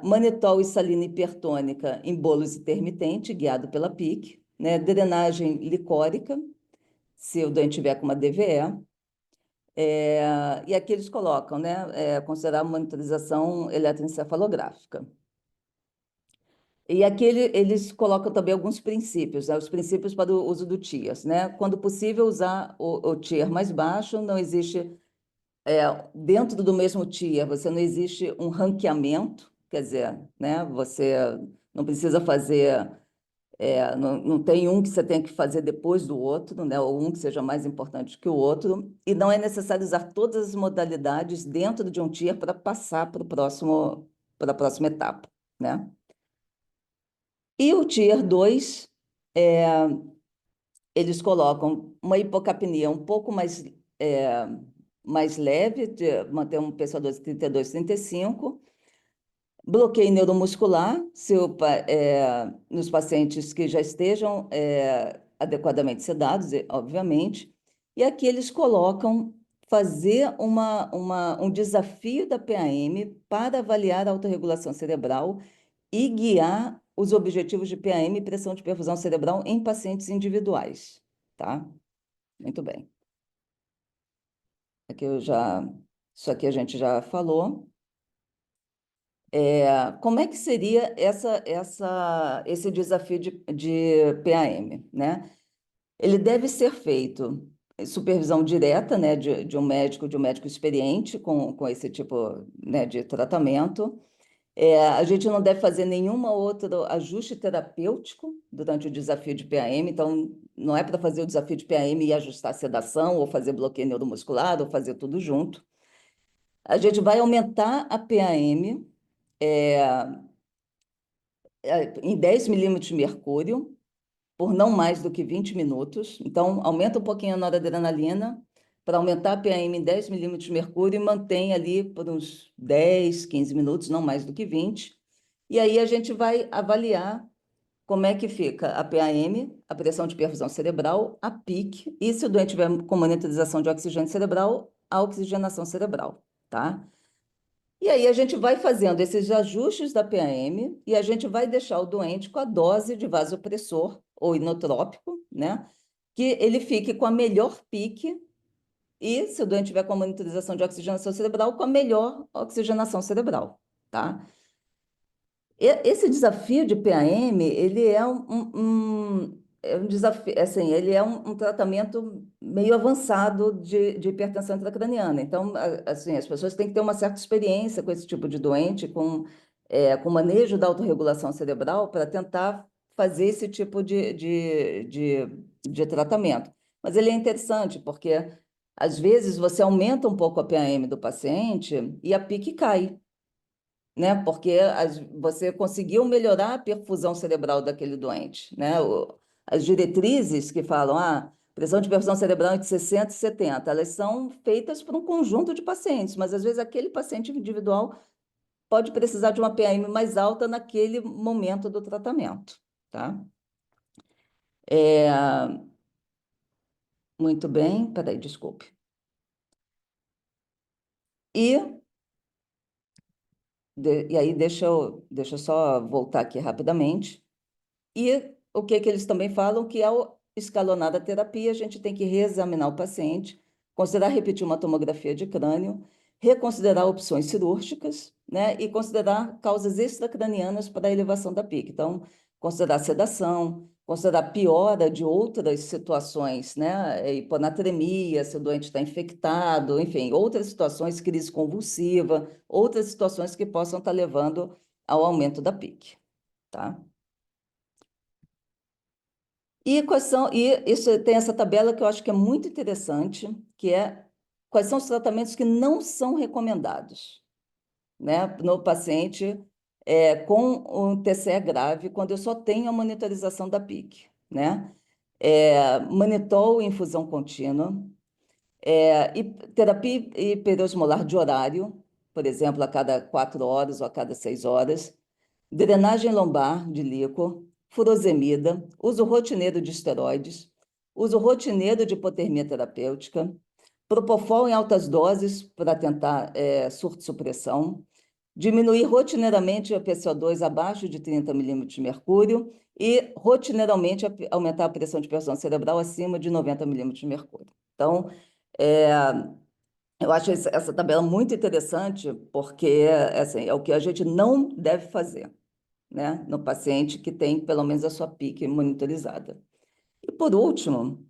Manitol e salina hipertônica em bolus intermitente, guiado pela PIC, né? Drenagem licórica, se o doente tiver com uma DVE. E aqui eles colocam, né? Considerar monitorização eletroencefalográfica. E aqui eles colocam também alguns princípios, né? Os princípios para o uso do TIAS, né? Quando possível, usar o TIAR mais baixo, não existe, dentro do mesmo TIAR, você não existe um ranqueamento, quer dizer, né? Você não precisa fazer, não tem um que você tem que fazer depois do outro, né? Ou um que seja mais importante que o outro, e não é necessário usar todas as modalidades dentro de um TIAR para passar para a próxima etapa, né? E o Tier 2, eles colocam uma hipocapnia um pouco mais leve, de manter um PCO2 de 32, 35, bloqueio neuromuscular, nos pacientes que já estejam adequadamente sedados, obviamente. E aqui eles colocam fazer um desafio da PAM para avaliar a autorregulação cerebral e guiar os objetivos de PAM e pressão de perfusão cerebral em pacientes individuais, tá? Muito bem. Isso aqui a gente já falou. Como é que seria esse desafio de PAM, né? Ele deve ser feito em supervisão direta, né, de um médico experiente com esse tipo, né, de tratamento. A gente não deve fazer nenhum outro ajuste terapêutico durante o desafio de PAM, então não é para fazer o desafio de PAM e ajustar a sedação, ou fazer bloqueio neuromuscular, ou fazer tudo junto. A gente vai aumentar a PAM em 10 milímetros de mercúrio por não mais do que 20 minutos. Então, aumenta um pouquinho a noradrenalina para aumentar a PAM em 10 milímetros de mercúrio e mantém ali por uns 10, 15 minutos, não mais do que 20. E aí a gente vai avaliar como é que fica a PAM, a pressão de perfusão cerebral, a PIC, e se o doente tiver com monitorização de oxigênio cerebral, a oxigenação cerebral, tá? E aí a gente vai fazendo esses ajustes da PAM e a gente vai deixar o doente com a dose de vasopressor ou inotrópico, né? Que ele fique com a melhor PIC e, se o doente tiver com a monitorização de oxigenação cerebral, com a melhor oxigenação cerebral, tá? Esse desafio de PAM, ele é um desafio, assim, ele é um tratamento meio avançado de hipertensão intracraniana. Então, assim, as pessoas têm que ter uma certa experiência com esse tipo de doente, com manejo da autorregulação cerebral, para tentar fazer esse tipo de tratamento. Mas ele é interessante, porque às vezes você aumenta um pouco a PAM do paciente e a PIC cai, né? Porque você conseguiu melhorar a perfusão cerebral daquele doente, né? As diretrizes que falam, pressão de perfusão cerebral entre 60 e 70, elas são feitas para um conjunto de pacientes, mas às vezes aquele paciente individual pode precisar de uma PAM mais alta naquele momento do tratamento, tá? Muito bem, peraí, desculpe. E E aí deixa eu só voltar aqui rapidamente. E o que que eles também falam que ao escalonar a terapia, a gente tem que reexaminar o paciente, considerar repetir uma tomografia de crânio, reconsiderar opções cirúrgicas, né, e considerar causas extracranianas para a elevação da PIC. Então, considerar sedação, considerar piora de outras situações, né, hiponatremia, se o doente está infectado, enfim, outras situações, crise convulsiva, outras situações que possam estar levando ao aumento da PIC, tá? E isso tem essa tabela que eu acho que é muito interessante, que é quais são os tratamentos que não são recomendados, né, no paciente com um TCE grave, quando eu só tenho a monitorização da PIC, né? Manitol, infusão contínua, e terapia hiperosmolar de horário, por exemplo, a cada 4 horas ou a cada 6 horas, drenagem lombar de líquor, furosemida, uso rotineiro de esteroides, uso rotineiro de hipotermia terapêutica, propofol em altas doses para tentar surto-supressão, diminuir rotineiramente a PCO2 abaixo de 30 milímetros de mercúrio e rotineiramente aumentar a pressão de pressão cerebral acima de 90 milímetros de mercúrio. Então, é, eu acho essa tabela muito interessante porque assim, é o que a gente não deve fazer, né, no paciente que tem pelo menos a sua PIC monitorizada. E por último,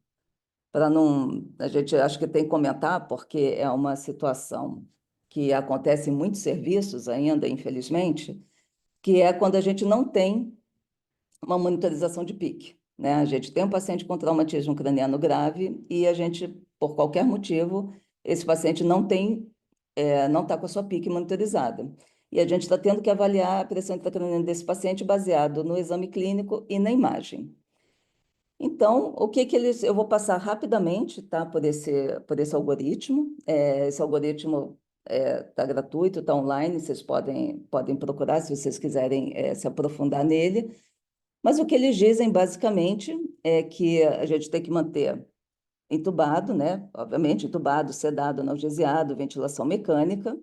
para não, a gente acho que tem que comentar, porque é uma situação que acontece em muitos serviços ainda, infelizmente, que é quando a gente não tem uma monitorização de PIC, né? A gente tem um paciente com traumatismo craniano grave e a gente, por qualquer motivo, esse paciente não está com a sua PIC monitorizada. E a gente está tendo que avaliar a pressão intracraniana desse paciente baseado no exame clínico e na imagem. Então, o que que eles... Eu vou passar rapidamente, tá, por esse algoritmo. Esse algoritmo está gratuito, está online, vocês podem procurar se vocês quiserem se aprofundar nele. Mas o que eles dizem, basicamente, é que a gente tem que manter entubado, né? Obviamente, entubado, sedado, analgesiado, ventilação mecânica.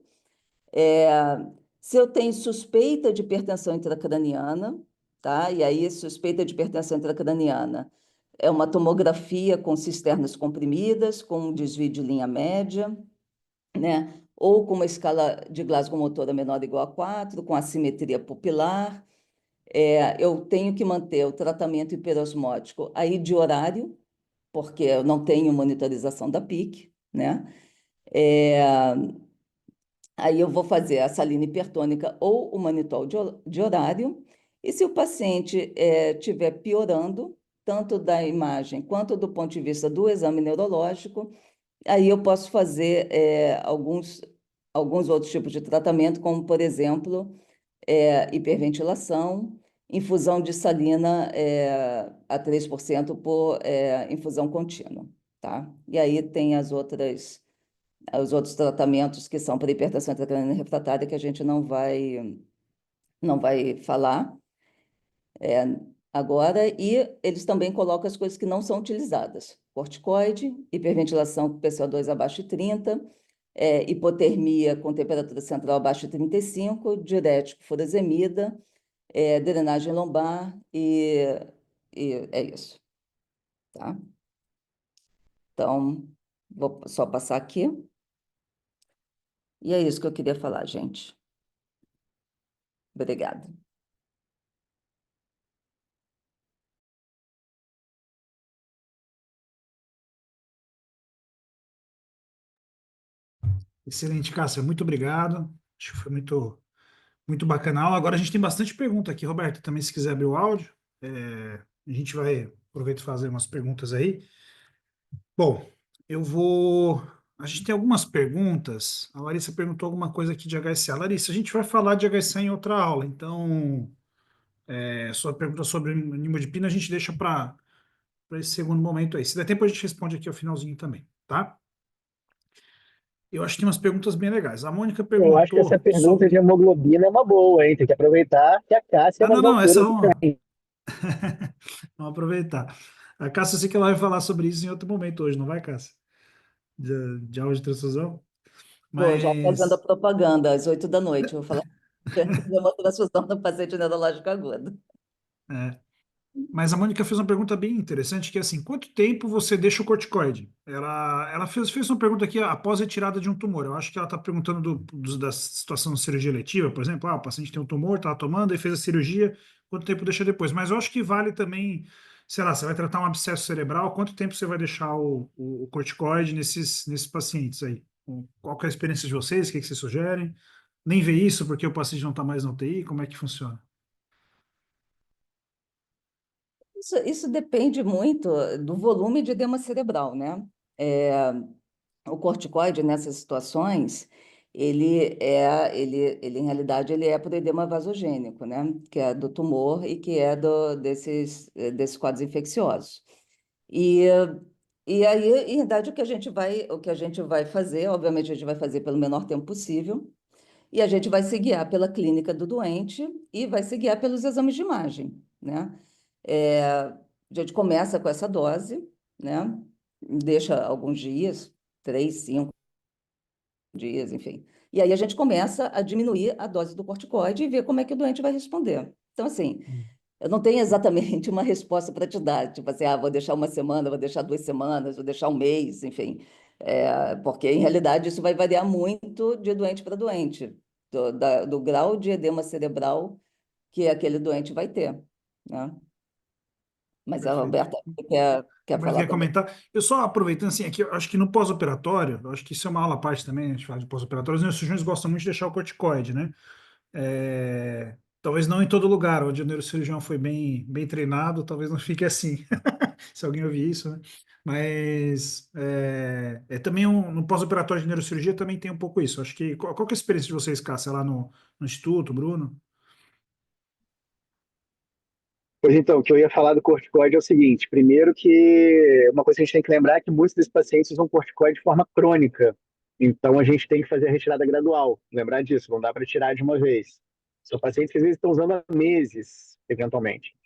Se eu tenho suspeita de hipertensão intracraniana, tá? E aí, suspeita de hipertensão intracraniana é uma tomografia com cisternas comprimidas, com um desvio de linha média, né? Ou com uma escala de Glasgow motora menor ou igual a 4, com assimetria pupilar. Eu tenho que manter o tratamento hiperosmótico aí de horário, porque eu não tenho monitorização da PIC, né? Aí eu vou fazer a salina hipertônica ou o manitol de horário. E se o paciente estiver piorando, tanto da imagem quanto do ponto de vista do exame neurológico, aí eu posso fazer alguns outros tipos de tratamento, como, por exemplo, hiperventilação, infusão de salina a 3% por infusão contínua, tá? E aí tem os outros tratamentos que são para hipertensão intracraniana refratária que a gente não vai falar agora. E eles também colocam as coisas que não são utilizadas: corticoide, hiperventilação com PCO2 abaixo de 30, hipotermia com temperatura central abaixo de 35, diurético, furosemida, drenagem lombar e é isso, tá? Então, vou só passar aqui. E é isso que eu queria falar, gente. Obrigada. Excelente, Cássia, muito obrigado. Acho que foi muito, muito bacana a aula. Agora a gente tem bastante pergunta aqui, Roberto. Também, se quiser abrir o áudio, a gente vai aproveitar e fazer umas perguntas aí. Bom, eu vou. A gente tem algumas perguntas. A Larissa perguntou alguma coisa aqui de HSA. Larissa, a gente vai falar de HSA em outra aula, então, sua pergunta sobre nimodipina a gente deixa para esse segundo momento aí. Se der tempo, a gente responde aqui ao finalzinho também, tá? Eu acho que tem umas perguntas bem legais. A Mônica Eu acho que essa perguntou pergunta de sobre. hemoglobina é uma boa, hein? Tem que aproveitar que a Cássia é Ah, não, das não, essa autoras do vamos, trem. vamos aproveitar. A Cássia, eu sei que ela vai falar sobre isso em outro momento hoje, não vai, Cássia? De aula de transfusão? Vou já fazendo a Mas. propaganda às 8 da noite. Eu vou falar. fazer uma transfusão no paciente neurológico agudo. É. Mas a Mônica fez uma pergunta bem interessante, que é assim, quanto tempo você deixa o corticoide? Ela fez uma pergunta aqui após a retirada de um tumor. Eu acho que ela está perguntando da situação de cirurgia eletiva, por exemplo, o paciente tem um tumor, está tomando e fez a cirurgia, quanto tempo deixa depois? Mas eu acho que vale também, sei lá, você vai tratar um abscesso cerebral, quanto tempo você vai deixar o corticoide nesses pacientes aí? Qual que é a experiência de vocês? O que vocês sugerem? Nem vê isso porque o paciente não está mais na UTI? Como é que funciona? Isso depende muito do volume de edema cerebral, né? É, o corticoide, nessas situações, ele em realidade, ele é para o edema vasogênico, né? Que é do tumor e que é desses quadros infecciosos. E, e aí, em verdade, o que a gente vai fazer, obviamente, a gente vai fazer pelo menor tempo possível, e a gente vai se guiar pela clínica do doente e vai se guiar pelos exames de imagem, né? A gente começa com essa dose, né? Deixa alguns dias, 3, 5 dias, enfim. E aí a gente começa a diminuir a dose do corticoide e ver como é que o doente vai responder. Então, assim, eu não tenho exatamente uma resposta para te dar, tipo assim, vou deixar uma semana, vou deixar 2 semanas, vou deixar um mês, enfim. Porque, em realidade, isso vai variar muito de doente para doente, do grau de edema cerebral que aquele doente vai ter, né? Mas a Perfeito. Roberta quer Mas falar quer também. comentar? Eu só aproveitando assim, aqui, eu acho que no pós-operatório, eu acho que isso é uma aula à parte também, a gente fala de pós-operatório, os neurocirurgiões gostam muito de deixar o corticoide, né? Talvez não em todo lugar, onde o neurocirurgião foi bem treinado, talvez não fique assim, se alguém ouvir isso, né? Mas também no pós-operatório de neurocirurgia também tem um pouco isso. Acho que, qual que é a experiência de vocês, Cássia, lá no Instituto, Bruno? Pois então, o que eu ia falar do corticoide é o seguinte: primeiro, que uma coisa que a gente tem que lembrar é que muitos desses pacientes usam corticoide de forma crônica. Então, a gente tem que fazer a retirada gradual. Lembrar disso, não dá para tirar de uma vez. São pacientes que às vezes estão usando há meses, eventualmente.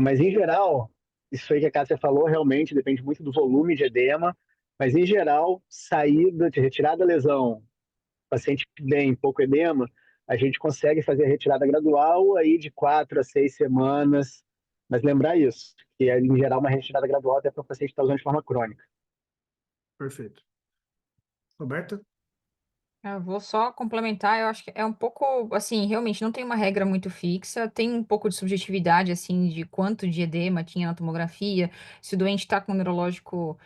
Mas, em geral, isso aí que a Cássia falou realmente depende muito do volume de edema. Mas, em geral, saída de retirada da lesão, paciente bem, pouco edema, a gente consegue fazer a retirada gradual aí de 4 a 6 semanas. Mas lembrar isso, que em geral uma retirada gradual até para o paciente estar usando de forma crônica. Perfeito. Roberta? Eu vou só complementar, eu acho que é um pouco, assim, realmente não tem uma regra muito fixa, tem um pouco de subjetividade, assim, de quanto de edema tinha na tomografia, se o doente está com um neurológico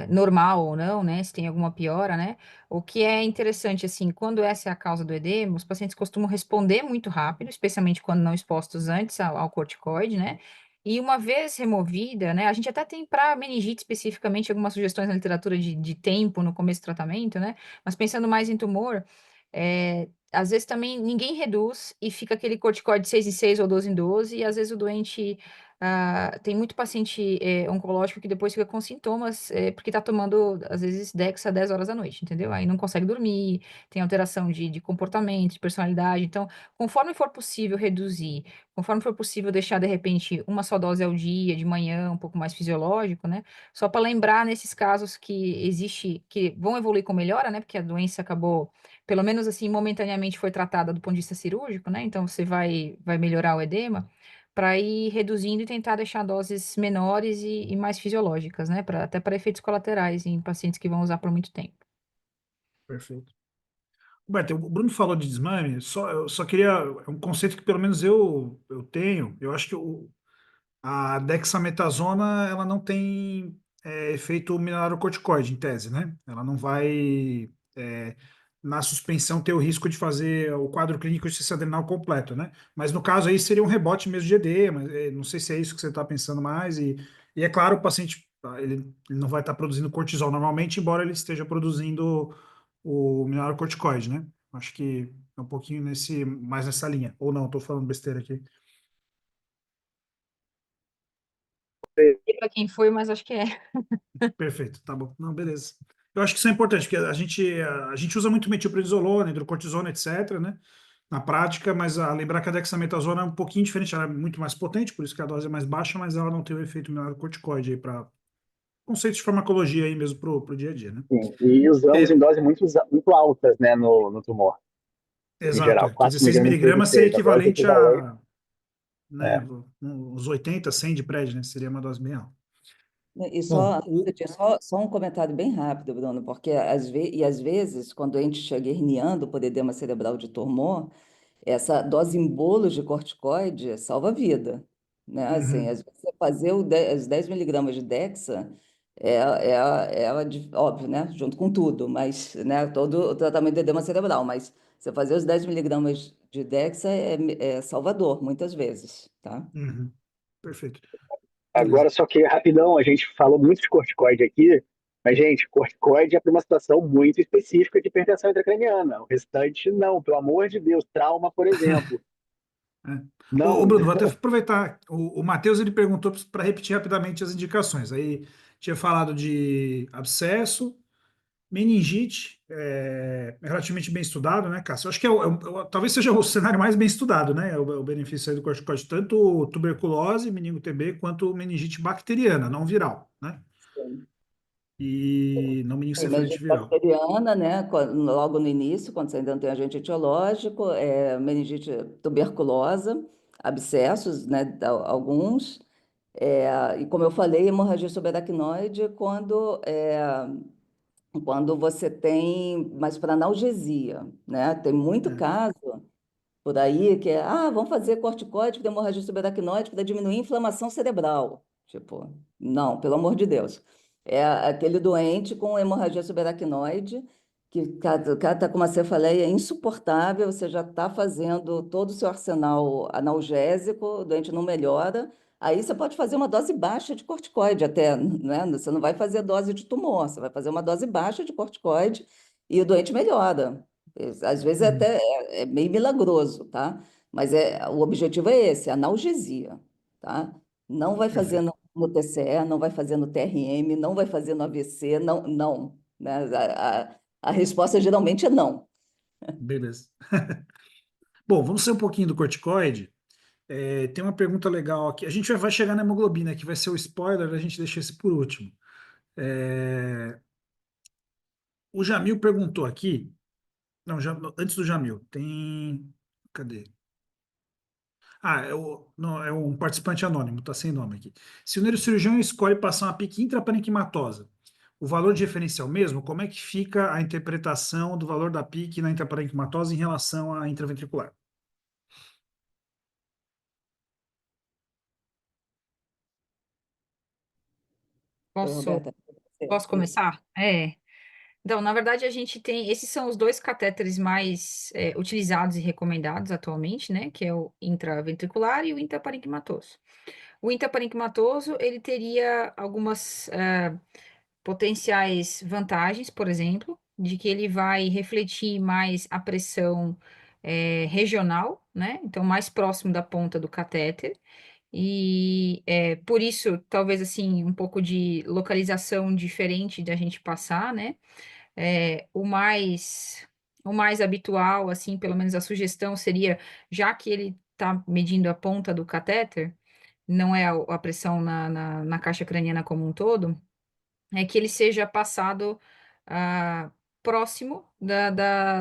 normal ou não, né, se tem alguma piora, né, o que é interessante, assim, quando essa é a causa do edema, os pacientes costumam responder muito rápido, especialmente quando não expostos antes ao corticoide, né, e uma vez removida, né, a gente até tem para meningite especificamente algumas sugestões na literatura de tempo no começo do tratamento, né, mas pensando mais em tumor, às vezes também ninguém reduz e fica aquele corticoide 6 em 6 ou 12 em 12, e às vezes o doente. Tem muito paciente oncológico que depois fica com sintomas, porque está tomando, às vezes, Dexa 10 horas da noite, entendeu? Aí não consegue dormir, tem alteração de comportamento, de personalidade. Então, conforme for possível reduzir, conforme for possível deixar, de repente, uma só dose ao dia, de manhã, um pouco mais fisiológico, né? Só para lembrar nesses casos que existe, que vão evoluir com melhora, né? Porque a doença acabou, pelo menos assim, momentaneamente foi tratada do ponto de vista cirúrgico, né? Então você vai melhorar o edema para ir reduzindo e tentar deixar doses menores e mais fisiológicas, né? Até para efeitos colaterais em pacientes que vão usar por muito tempo. Perfeito. Roberto, o Bruno falou de desmame, eu só queria, é um conceito que pelo menos eu tenho, eu acho que a dexametasona, ela não tem efeito mineralocorticoide, em tese, né? Ela não vai, é, na suspensão, ter o risco de fazer o quadro clínico de insuficiência adrenal completo, né? Mas no caso aí seria um rebote mesmo de edema, não sei se é isso que você está pensando mais, e é claro, o paciente, ele não vai estar produzindo cortisol normalmente, embora ele esteja produzindo o mineralocorticoide, né? Acho que é um pouquinho mais nessa linha, ou não, estou falando besteira aqui. Para quem foi, mas acho que é. Perfeito, tá bom. Não, beleza. Eu acho que isso é importante, porque a gente usa muito metilprednisolona, hidrocortisona, etc., né? Na prática, mas lembrar que a dexametasona é um pouquinho diferente, ela é muito mais potente, por isso que a dose é mais baixa, mas ela não tem o efeito mineralocorticoide aí para conceitos de farmacologia aí mesmo pro dia a dia, né? Sim, e usamos em doses muito altas, né, no tumor. em Exato, geral. é. Quer dizer, 4 6 miligramas de miligramas seria CT. Agora esse equivalente equivalente. a, né, É. uns 80, 100 de prédio, né? Seria uma dose bem alta. E Bom, só um comentário bem rápido, Bruno, porque às vezes, quando a gente chega herniando por edema cerebral de tumor, essa dose em bolos de corticoide salva a vida, né? Assim, uhum, às vezes você fazer os 10 miligramas de Dexa óbvio, né? Junto com tudo, mas, né? Todo o tratamento de edema cerebral, mas você fazer os 10 miligramas de Dexa é salvador, muitas vezes, tá? uhum, perfeito. Beleza. Agora, só que rapidão, a gente falou muito de corticoide aqui, mas, gente, corticoide é para uma situação muito específica de hipertensão intracraniana. O restante, não, pelo amor de Deus. Trauma, por exemplo. É. Ô, Não. Bruno, vou até aproveitar. O Matheus ele perguntou para repetir rapidamente as indicações. Aí tinha falado de abscesso, meningite, é relativamente bem estudado, né, Cássio? Eu acho que talvez seja o cenário mais bem estudado, né? O benefício aí do corticoide, tanto tuberculose, meningo-TB, quanto meningite bacteriana, não viral, né? Sim. E não Sim, meningocefalite meningite viral. bacteriana, né? Logo no início, quando você ainda não tem agente etiológico, meningite tuberculosa, abscessos, né? Alguns. E como eu falei, hemorragia subaracnoide quando você tem, mas para analgesia, né? Tem muito É. caso por aí que vamos fazer corticóide para hemorragia subaracnoide para diminuir a inflamação cerebral. Tipo, não, pelo amor de Deus. É aquele doente com hemorragia subaracnoide que o cara está com uma cefaleia insuportável, você já está fazendo todo o seu arsenal analgésico, o doente não melhora, aí você pode fazer uma dose baixa de corticoide até, né? Você não vai fazer dose de tumor, você vai fazer uma dose baixa de corticoide e o doente melhora. Às vezes Uhum. é meio milagroso, tá? Mas o objetivo é esse, analgesia, tá? Não vai fazer Perfeito. no TCE, não vai fazer no TRM, não vai fazer no AVC, não, não, né? A resposta geralmente é não. Beleza. Bom, vamos ser um pouquinho do corticoide. Tem uma pergunta legal aqui. A gente vai chegar na hemoglobina, que vai ser o spoiler, a gente deixa esse por último. É, o Jamil perguntou aqui. Não, antes do Jamil, tem. Cadê? Não, é um participante anônimo, tá sem nome aqui. Se o neurocirurgião escolhe passar uma PIC intraparenquimatosa, o valor de referência é o mesmo? Como é que fica a interpretação do valor da PIC na intraparenquimatosa em relação à intraventricular? Oi, Posso, Roberta. Você. posso começar? Então, na verdade, a gente tem. Esses são os dois catéteres mais utilizados e recomendados atualmente, né? Que é o intraventricular e o intraparenquimatoso. O intraparenquimatoso, ele teria algumas potenciais vantagens, por exemplo, de que ele vai refletir mais a pressão regional, né? Então, mais próximo da ponta do catéter. E por isso, talvez assim, um pouco de localização diferente da gente passar, né? O mais habitual, assim, pelo menos a sugestão seria, já que ele está medindo a ponta do catéter, não é a pressão na caixa craniana como um todo, é que ele seja passado ah, próximo da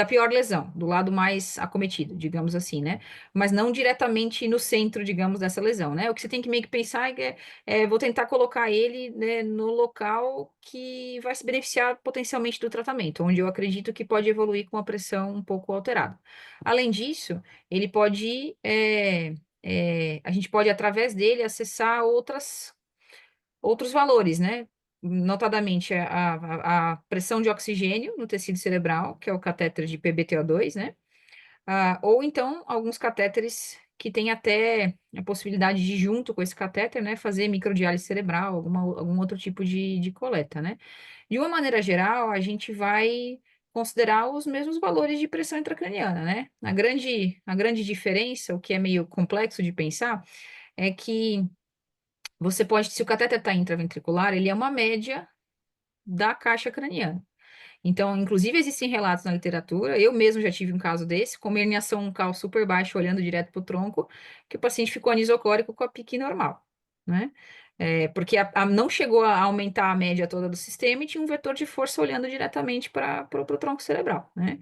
pior lesão, do lado mais acometido, digamos assim, né? Mas não diretamente no centro, digamos, dessa lesão, né? O que você tem que meio que pensar vou tentar colocar ele, né, no local que vai se beneficiar potencialmente do tratamento, onde eu acredito que pode evoluir com a pressão um pouco alterada. Além disso, ele pode, a gente pode, através dele, acessar outros valores, né? Notadamente a pressão de oxigênio no tecido cerebral, que é o catéter de PbTO2, né? Ou então alguns catéteres que têm até a possibilidade de, junto com esse catéter, né, fazer microdiálise cerebral, algum outro tipo de coleta, né? De uma maneira geral, a gente vai considerar os mesmos valores de pressão intracraniana, né? A grande diferença, o que é meio complexo de pensar, é que você pode, se o catéter está intraventricular, ele é uma média da caixa craniana. Então, inclusive, existem relatos na literatura, eu mesmo já tive um caso desse, com uma herniação umbilical super baixa, olhando direto para o tronco, que o paciente ficou anisocórico com a PIC normal, né? Porque não chegou a aumentar a média toda do sistema e tinha um vetor de força olhando diretamente para o tronco cerebral, né?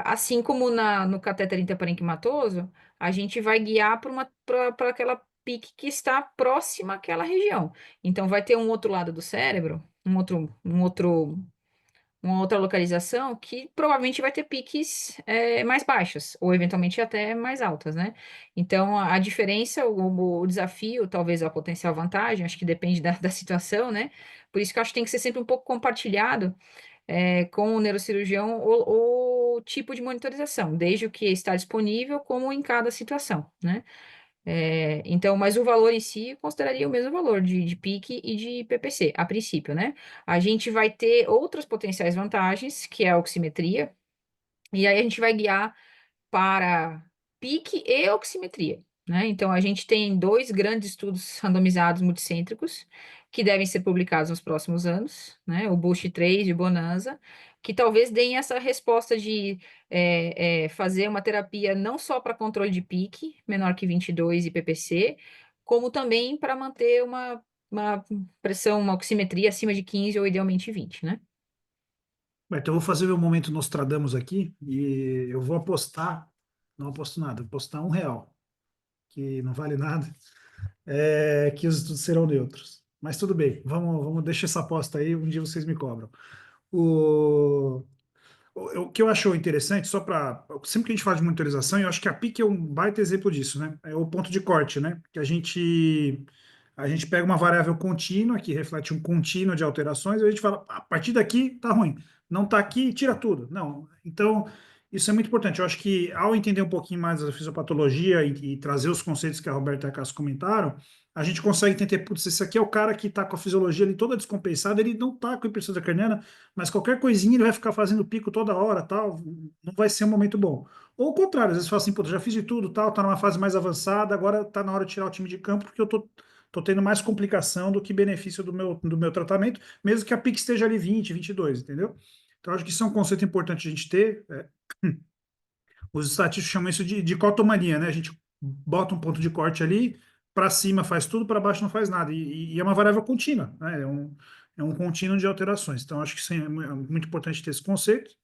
Assim como no catéter intraparenquimatoso, a gente vai guiar para aquela pique que está próxima àquela região. Então, vai ter um outro lado do cérebro, uma outra localização que provavelmente vai ter piques mais baixas, ou eventualmente até mais altas, né? Então, a diferença, o desafio, talvez a potencial vantagem, acho que depende da situação, né? Por isso que eu acho que tem que ser sempre um pouco compartilhado com o neurocirurgião o tipo de monitorização, desde o que está disponível, como em cada situação, né? Então, mas o valor em si, eu consideraria o mesmo valor de PIC e de PPC, a princípio, né? A gente vai ter outras potenciais vantagens, que é a oximetria, e aí a gente vai guiar para pique e oximetria, né? Então, a gente tem dois grandes estudos randomizados multicêntricos que devem ser publicados nos próximos anos, né? O Boost 3 e o Bonanza, que talvez deem essa resposta de fazer uma terapia não só para controle de pique, menor que 22 e PPC, como também para manter uma pressão, uma oximetria acima de 15 ou idealmente 20, né? Bem, então eu vou fazer meu momento Nostradamus aqui e eu vou apostar, não aposto nada, vou apostar R$ 1, que não vale nada, que os estudos serão neutros. Mas tudo bem, vamos deixar essa aposta aí, um dia vocês me cobram. O, o que eu acho interessante, só para. Sempre que a gente fala de monitorização, eu acho que a PIC é um baita exemplo disso, né? É o ponto de corte, né? Que a gente pega uma variável contínua, que reflete um contínuo de alterações, e a gente fala, a partir daqui tá ruim. Não tá aqui, tira tudo. Não. Então, isso é muito importante. Eu acho que ao entender um pouquinho mais da fisiopatologia e trazer os conceitos que a Roberta e a Cássio comentaram, a gente consegue entender, putz, esse aqui é o cara que está com a fisiologia ali toda descompensada, ele não está com hipertrofia craniana, mas qualquer coisinha ele vai ficar fazendo pico toda hora, tal, não vai ser um momento bom. Ou o contrário, às vezes fala assim, pô, já fiz de tudo, tal, tá numa fase mais avançada, agora tá na hora de tirar o time de campo, porque eu tô tendo mais complicação do que benefício do meu tratamento, mesmo que a pique esteja ali 20, 22, entendeu? Então, acho que isso é um conceito importante a gente ter. Os estatísticos chamam isso de dicotomania, né? A gente bota um ponto de corte ali, para cima faz tudo, para baixo não faz nada. E é uma variável contínua, né? É um contínuo de alterações. Então, acho que isso é muito importante ter esse conceito.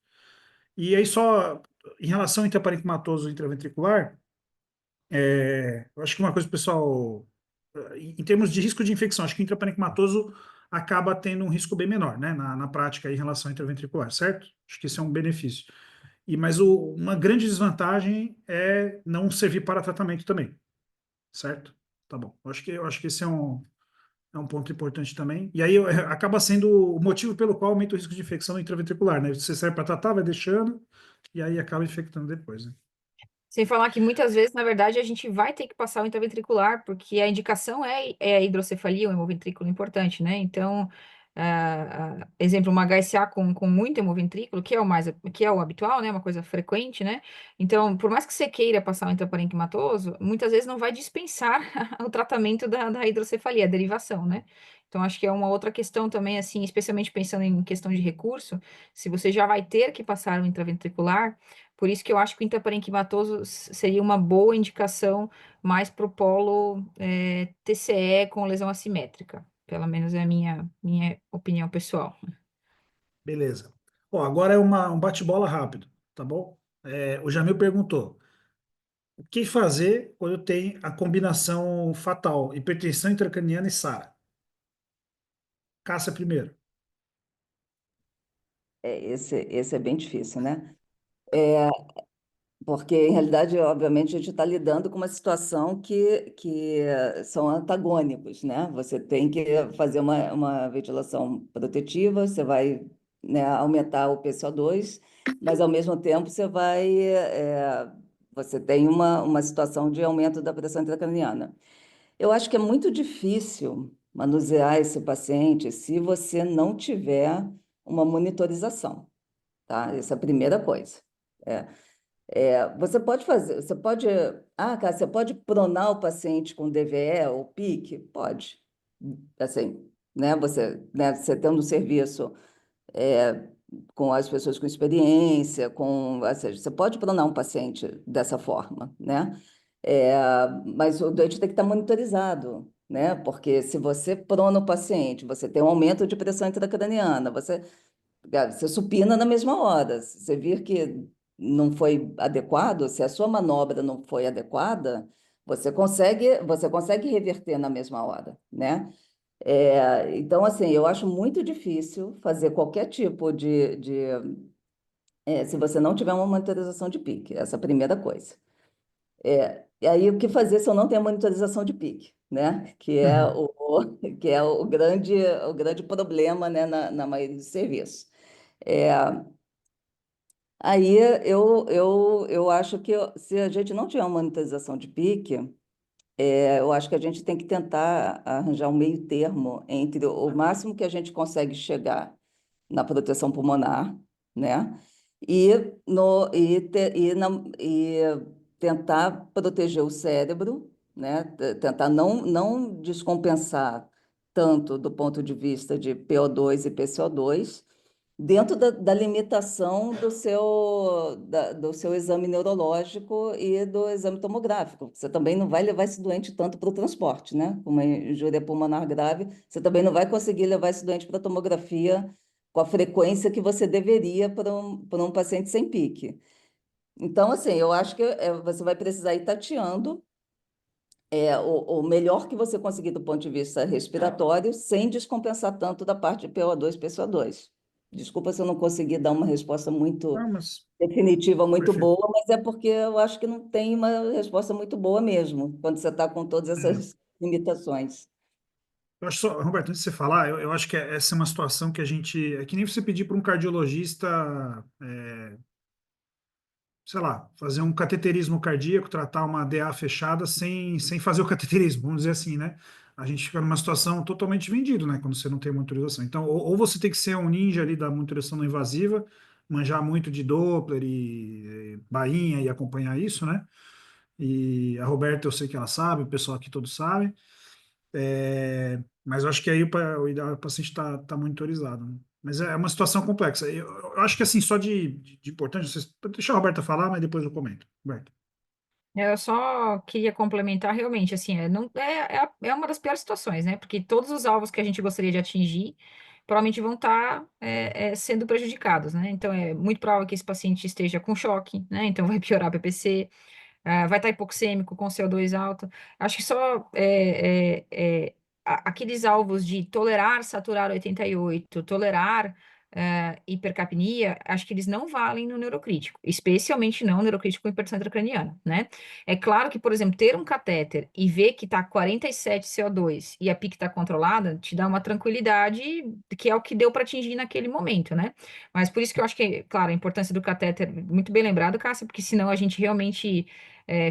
E aí, só em relação ao intraparenquimatoso intraventricular, eu acho que uma coisa, pessoal, em termos de risco de infecção, acho que o intraparenquimatoso acaba tendo um risco bem menor, né? Na prática, em relação ao intraventricular, certo? Acho que isso é um benefício. Mas uma grande desvantagem é não servir para tratamento também, certo? Tá bom. Eu acho que esse é um ponto importante também. E aí acaba sendo o motivo pelo qual aumenta o risco de infecção intraventricular, né? Você serve para tratar, vai deixando, e aí acaba infectando depois, né? Sem falar que muitas vezes, na verdade, a gente vai ter que passar o intraventricular, porque a indicação é a hidrocefalia, um hemoventrículo importante, né? Então, exemplo, uma HSA com muito hemoventrículo, que é o habitual, né? Uma coisa frequente, né? Então, por mais que você queira passar o intraparenquimatoso, muitas vezes não vai dispensar o tratamento da hidrocefalia, a derivação, né? Então, acho que é uma outra questão também, assim, especialmente pensando em questão de recurso, se você já vai ter que passar o intraventricular, por isso que eu acho que o intraparenquimatoso seria uma boa indicação mais para o polo TCE com lesão assimétrica. Pelo menos é a minha opinião pessoal. Beleza. Ó, agora é um bate-bola rápido, tá bom? O Jamil perguntou: o que fazer quando tem a combinação fatal, hipertensão intracraniana e SARA? Cássia primeiro. Esse é bem difícil, né? Porque, em realidade, obviamente, a gente está lidando com uma situação que são antagônicos, né? Você tem que fazer uma ventilação protetiva, você vai, né, aumentar o PCO2, mas, ao mesmo tempo, você tem uma situação de aumento da pressão intracraniana. Eu acho que é muito difícil manusear esse paciente se você não tiver uma monitorização, tá? Essa é a primeira coisa. É. Você pode fazer, cara, você pode pronar o paciente com DVE ou PIC? Pode. Assim, né, você tendo um serviço é, com as pessoas com experiência, ou seja, você pode pronar um paciente dessa forma, né? Mas o doente tem que estar monitorizado, né? Porque se você prona o paciente, você tem um aumento de pressão intracraniana, você supina na mesma hora. Se você vir que não foi adequado, se a sua manobra não foi adequada, você consegue reverter na mesma hora, né? Então, assim, eu acho muito difícil fazer qualquer tipo se você não tiver uma monitorização de pique, essa é a primeira coisa. E aí, o que fazer se eu não tenho monitorização de pique, né? Que é Uhum. que é o grande problema, né, na maioria dos serviços. É, Aí eu acho que se a gente não tiver uma monitorização de pique, eu acho que a gente tem que tentar arranjar um meio termo entre o máximo que a gente consegue chegar na proteção pulmonar, né? E, no, e, te- e tentar proteger o cérebro, né? Tentar não descompensar tanto do ponto de vista de PO2 e PCO2, dentro da limitação do seu exame neurológico e do exame tomográfico. Você também não vai levar esse doente tanto para o transporte, né? Com uma injúria pulmonar grave, você também não vai conseguir levar esse doente para a tomografia com a frequência que você deveria para um paciente sem pique. Então, assim, eu acho que você vai precisar ir tateando o melhor que você conseguir do ponto de vista respiratório, sem descompensar tanto da parte de PO2 e PCO2. Desculpa se eu não consegui dar uma resposta muito Não, mas definitiva, muito perfeito. boa, mas é porque eu acho que não tem uma resposta muito boa mesmo, quando você está com todas É. essas limitações. Eu acho só, Roberto, antes de você falar, eu acho que essa é uma situação que a gente. É que nem você pedir para um cardiologista, sei lá, fazer um cateterismo cardíaco, tratar uma DA fechada sem fazer o cateterismo, vamos dizer assim, né? A gente fica numa situação totalmente vendido, né? Quando você não tem monitorização. Então, ou você tem que ser um ninja ali da monitorização não invasiva, manjar muito de Doppler e bainha e acompanhar isso, né? E a Roberta, eu sei que ela sabe, o pessoal aqui todos sabem. Mas eu acho que aí o ideal é o paciente tá monitorizado, né? Mas é uma situação complexa. Eu acho que assim, só de importante, deixa a Roberta falar, mas depois eu comento. Roberta. Eu só queria complementar realmente, assim, não, é uma das piores situações, né? Porque todos os alvos que a gente gostaria de atingir provavelmente vão estar sendo prejudicados, né? Então, é muito provável que esse paciente esteja com choque, né? Então, vai piorar a PPC, vai estar hipoxêmico com CO2 alto. Acho que só aqueles alvos de tolerar saturar 88, tolerar hipercapnia, acho que eles não valem no neurocrítico, especialmente não no neurocrítico com hipertensão intracraniana, né? É claro que, por exemplo, ter um catéter e ver que está 47 CO2 e a PIC está controlada, te dá uma tranquilidade que é o que deu para atingir naquele momento, né? Mas por isso que eu acho que, claro, a importância do catéter, muito bem lembrado, Cássia, porque senão a gente realmente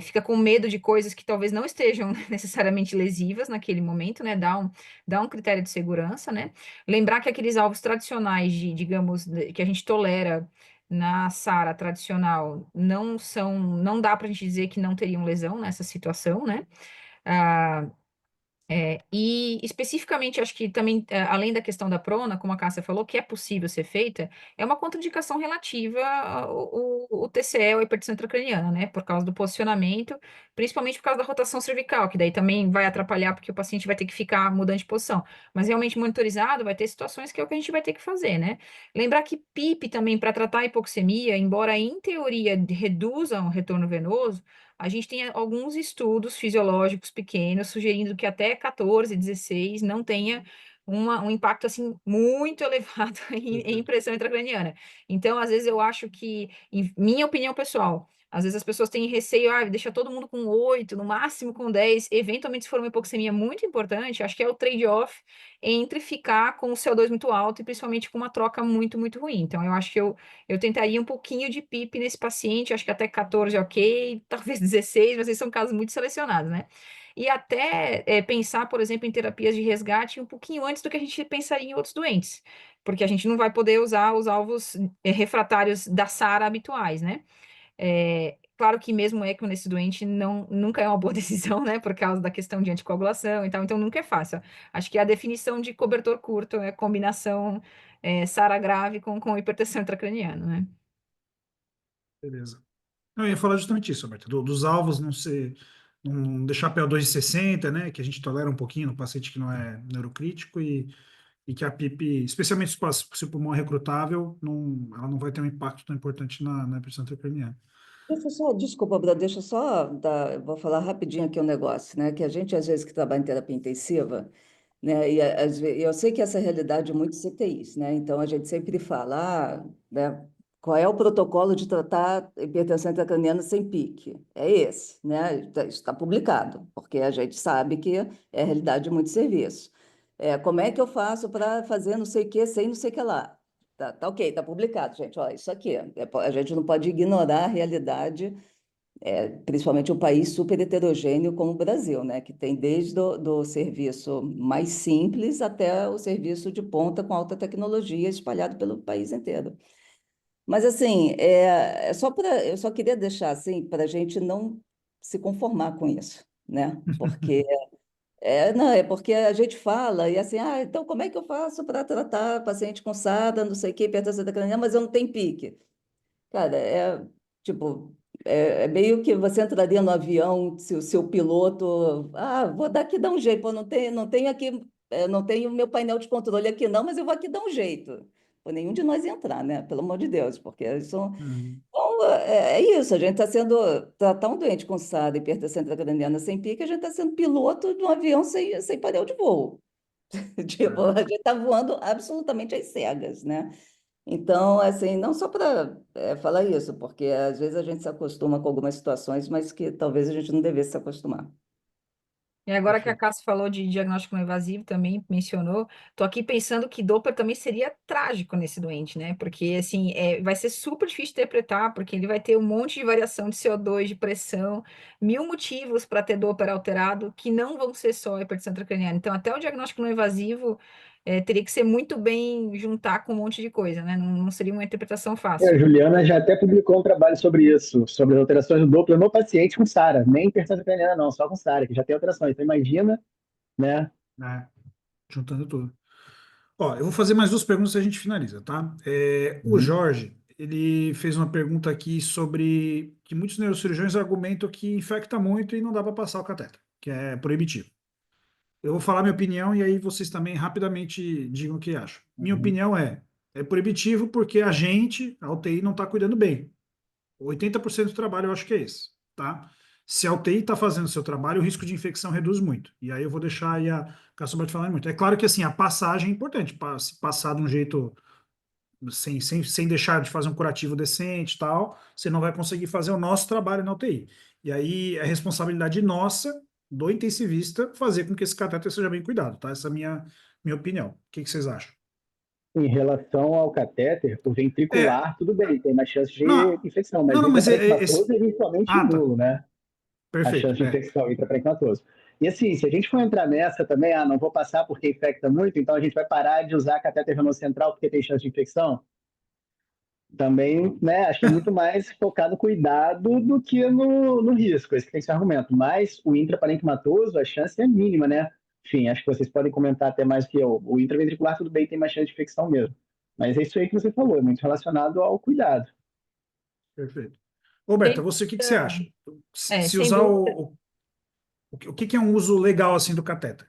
fica com medo de coisas que talvez não estejam necessariamente lesivas naquele momento, né? Dá um critério de segurança, né? Lembrar que aqueles alvos tradicionais digamos, que a gente tolera na SARA tradicional não dá para a gente dizer que não teriam lesão nessa situação, né? Ah, e especificamente, acho que também, além da questão da prona, como a Cássia falou, que é possível ser feita, é uma contraindicação relativa ao TCE, ou hipertensão intracraniana, né? Por causa do posicionamento, principalmente por causa da rotação cervical, que daí também vai atrapalhar, porque o paciente vai ter que ficar mudando de posição. Mas realmente monitorizado, vai ter situações que é o que a gente vai ter que fazer, né? Lembrar que PIP também, para tratar a hipoxemia, embora em teoria reduzam o retorno venoso, a gente tem alguns estudos fisiológicos pequenos sugerindo que até 14, 16 não tenha um impacto assim muito elevado em Perfeito. pressão intracraniana. Então, às vezes eu acho que, em minha opinião pessoal, às vezes as pessoas têm receio, deixa todo mundo com 8, no máximo com 10. Eventualmente, se for uma hipoxemia muito importante, acho que é o trade-off entre ficar com o CO2 muito alto e principalmente com uma troca muito, muito ruim. Então, eu acho que eu tentaria um pouquinho de PIP nesse paciente, acho que até 14 é ok, talvez 16, mas esses são casos muito selecionados, né? E até pensar, por exemplo, em terapias de resgate um pouquinho antes do que a gente pensaria em outros doentes, porque a gente não vai poder usar os alvos refratários da SARA habituais, né? Claro que mesmo ECMO nesse doente nunca é uma boa decisão, né? Por causa da questão de anticoagulação e tal, então nunca é fácil. Acho que a definição de cobertor curto é combinação SARA grave com hipertensão intracraniana, né? Beleza. Eu ia falar justamente isso, Roberto, dos alvos não deixar PO2 de 60, né? Que a gente tolera um pouquinho no paciente que não é neurocrítico e que a PIP, especialmente se o pulmão é recrutável, ela não vai ter um impacto tão importante na hipertensão intracraniana. Desculpa, Bruno, deixa eu só dar, vou falar rapidinho aqui um negócio, né? Que a gente, às vezes, que trabalha em terapia intensiva, né? E eu sei que essa é a realidade de muitos CTIs, né? Então, a gente sempre fala, né? Qual é o protocolo de tratar hipertensão intracraniana sem pique? É esse, né? Isso está publicado, porque a gente sabe que é a realidade de muitos serviços. Como é que eu faço para fazer não sei o que sem não sei o que lá? Tá ok, tá publicado, gente. Ó, isso aqui. A gente não pode ignorar a realidade, principalmente um país super heterogêneo como o Brasil, né? Que tem desde do serviço mais simples até o serviço de ponta com alta tecnologia espalhado pelo país inteiro. Mas assim, eu só queria deixar assim para a gente não se conformar com isso, né? Porque não, é porque a gente fala e assim, então como é que eu faço para tratar paciente com SADA, não sei o que, hipertensão intracraniana, mas eu não tenho pique. Cara, tipo, é meio que você entraria no avião, se o seu piloto, vou daqui dar um jeito, pô, não tenho aqui, não tenho meu painel de controle aqui não, mas eu vou aqui dar um jeito. Pô, nenhum de nós ia entrar, né? Pelo amor de Deus, porque isso, Uhum. então, é isso, a gente está sendo, tratar um doente com SADA, hipertensão intracraniana sem pique, a gente está sendo piloto de um avião sem painel de voo. Tipo, a gente está voando absolutamente às cegas, né? Então, assim, não só para falar isso, porque às vezes a gente se acostuma com algumas situações, mas que talvez a gente não devesse se acostumar. E agora que a Perfeito. Cássia falou de diagnóstico não invasivo, também mencionou, tô aqui pensando que Doppler também seria trágico nesse doente, né? Porque, assim, vai ser super difícil interpretar, porque ele vai ter um monte de variação de CO2, de pressão, mil motivos para ter Doppler alterado, que não vão ser só a hipertensão intracraniana. Então, até o diagnóstico não invasivo teria que ser muito bem juntar com um monte de coisa, né? Não seria uma interpretação A fácil. Juliana já até publicou um trabalho sobre isso, sobre as alterações do Doppler no paciente com SARA, nem hipertensão craniana não, só com SARA, que já tem alterações. Então imagina, né? É, juntando tudo. Ó, eu vou fazer mais duas perguntas e a gente finaliza, tá? O Uhum. Jorge, ele fez uma pergunta aqui sobre que muitos neurocirurgiões argumentam que infecta muito e não dá para passar o cateter, que é proibitivo. Eu vou falar minha opinião e aí vocês também rapidamente digam o que acham. Minha Uhum. opinião é proibitivo porque a UTI, não está cuidando bem. 80% do trabalho eu acho que é esse, tá? Se a UTI está fazendo o seu trabalho, o risco de infecção reduz muito. E aí eu vou deixar aí a Caçoba falar muito. É claro que assim, a passagem é importante, se passar de um jeito sem deixar de fazer um curativo decente e tal, você não vai conseguir fazer o nosso trabalho na UTI. E aí é responsabilidade nossa, do intensivista, fazer com que esse catéter seja bem cuidado, tá? Essa é a minha opinião. O que vocês acham? Em relação ao catéter, o É, ventricular, tudo bem, tem mais chance de não, infecção, mas não, o não, mas intraparenquimatoso é virtualmente Ah, tá. nulo, né? A Perfeito. chance de infecção intraparenquimatoso. E assim, se a gente for entrar nessa também, não vou passar porque infecta muito, então a gente vai parar de usar catéter venoso central porque tem chance de infecção? Também, né, acho que é muito mais focar no cuidado do que no risco, esse que tem esse argumento. Mas o intraparenquimatoso, a chance é mínima, né? Enfim, acho que vocês podem comentar até mais que eu. O intraventricular, tudo bem, tem mais chance de infecção mesmo. Mas é isso aí que você falou, é muito relacionado ao cuidado. Perfeito. Roberta, Sem você, o que você dúvida, acha? Se sem usar dúvida. o que é um uso legal assim do catéter?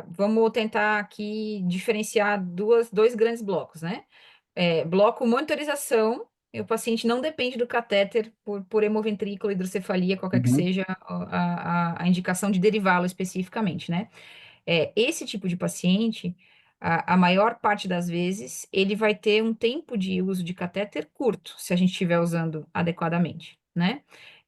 Vamos tentar aqui diferenciar dois grandes blocos, né? Bloco monitorização, e o paciente não depende do catéter por hemoventrículo, hidrocefalia, qualquer que Uhum. seja a indicação de derivá-lo especificamente, né? Esse tipo de paciente, a maior parte das vezes, ele vai ter um tempo de uso de catéter curto, se a gente estiver usando adequadamente, né?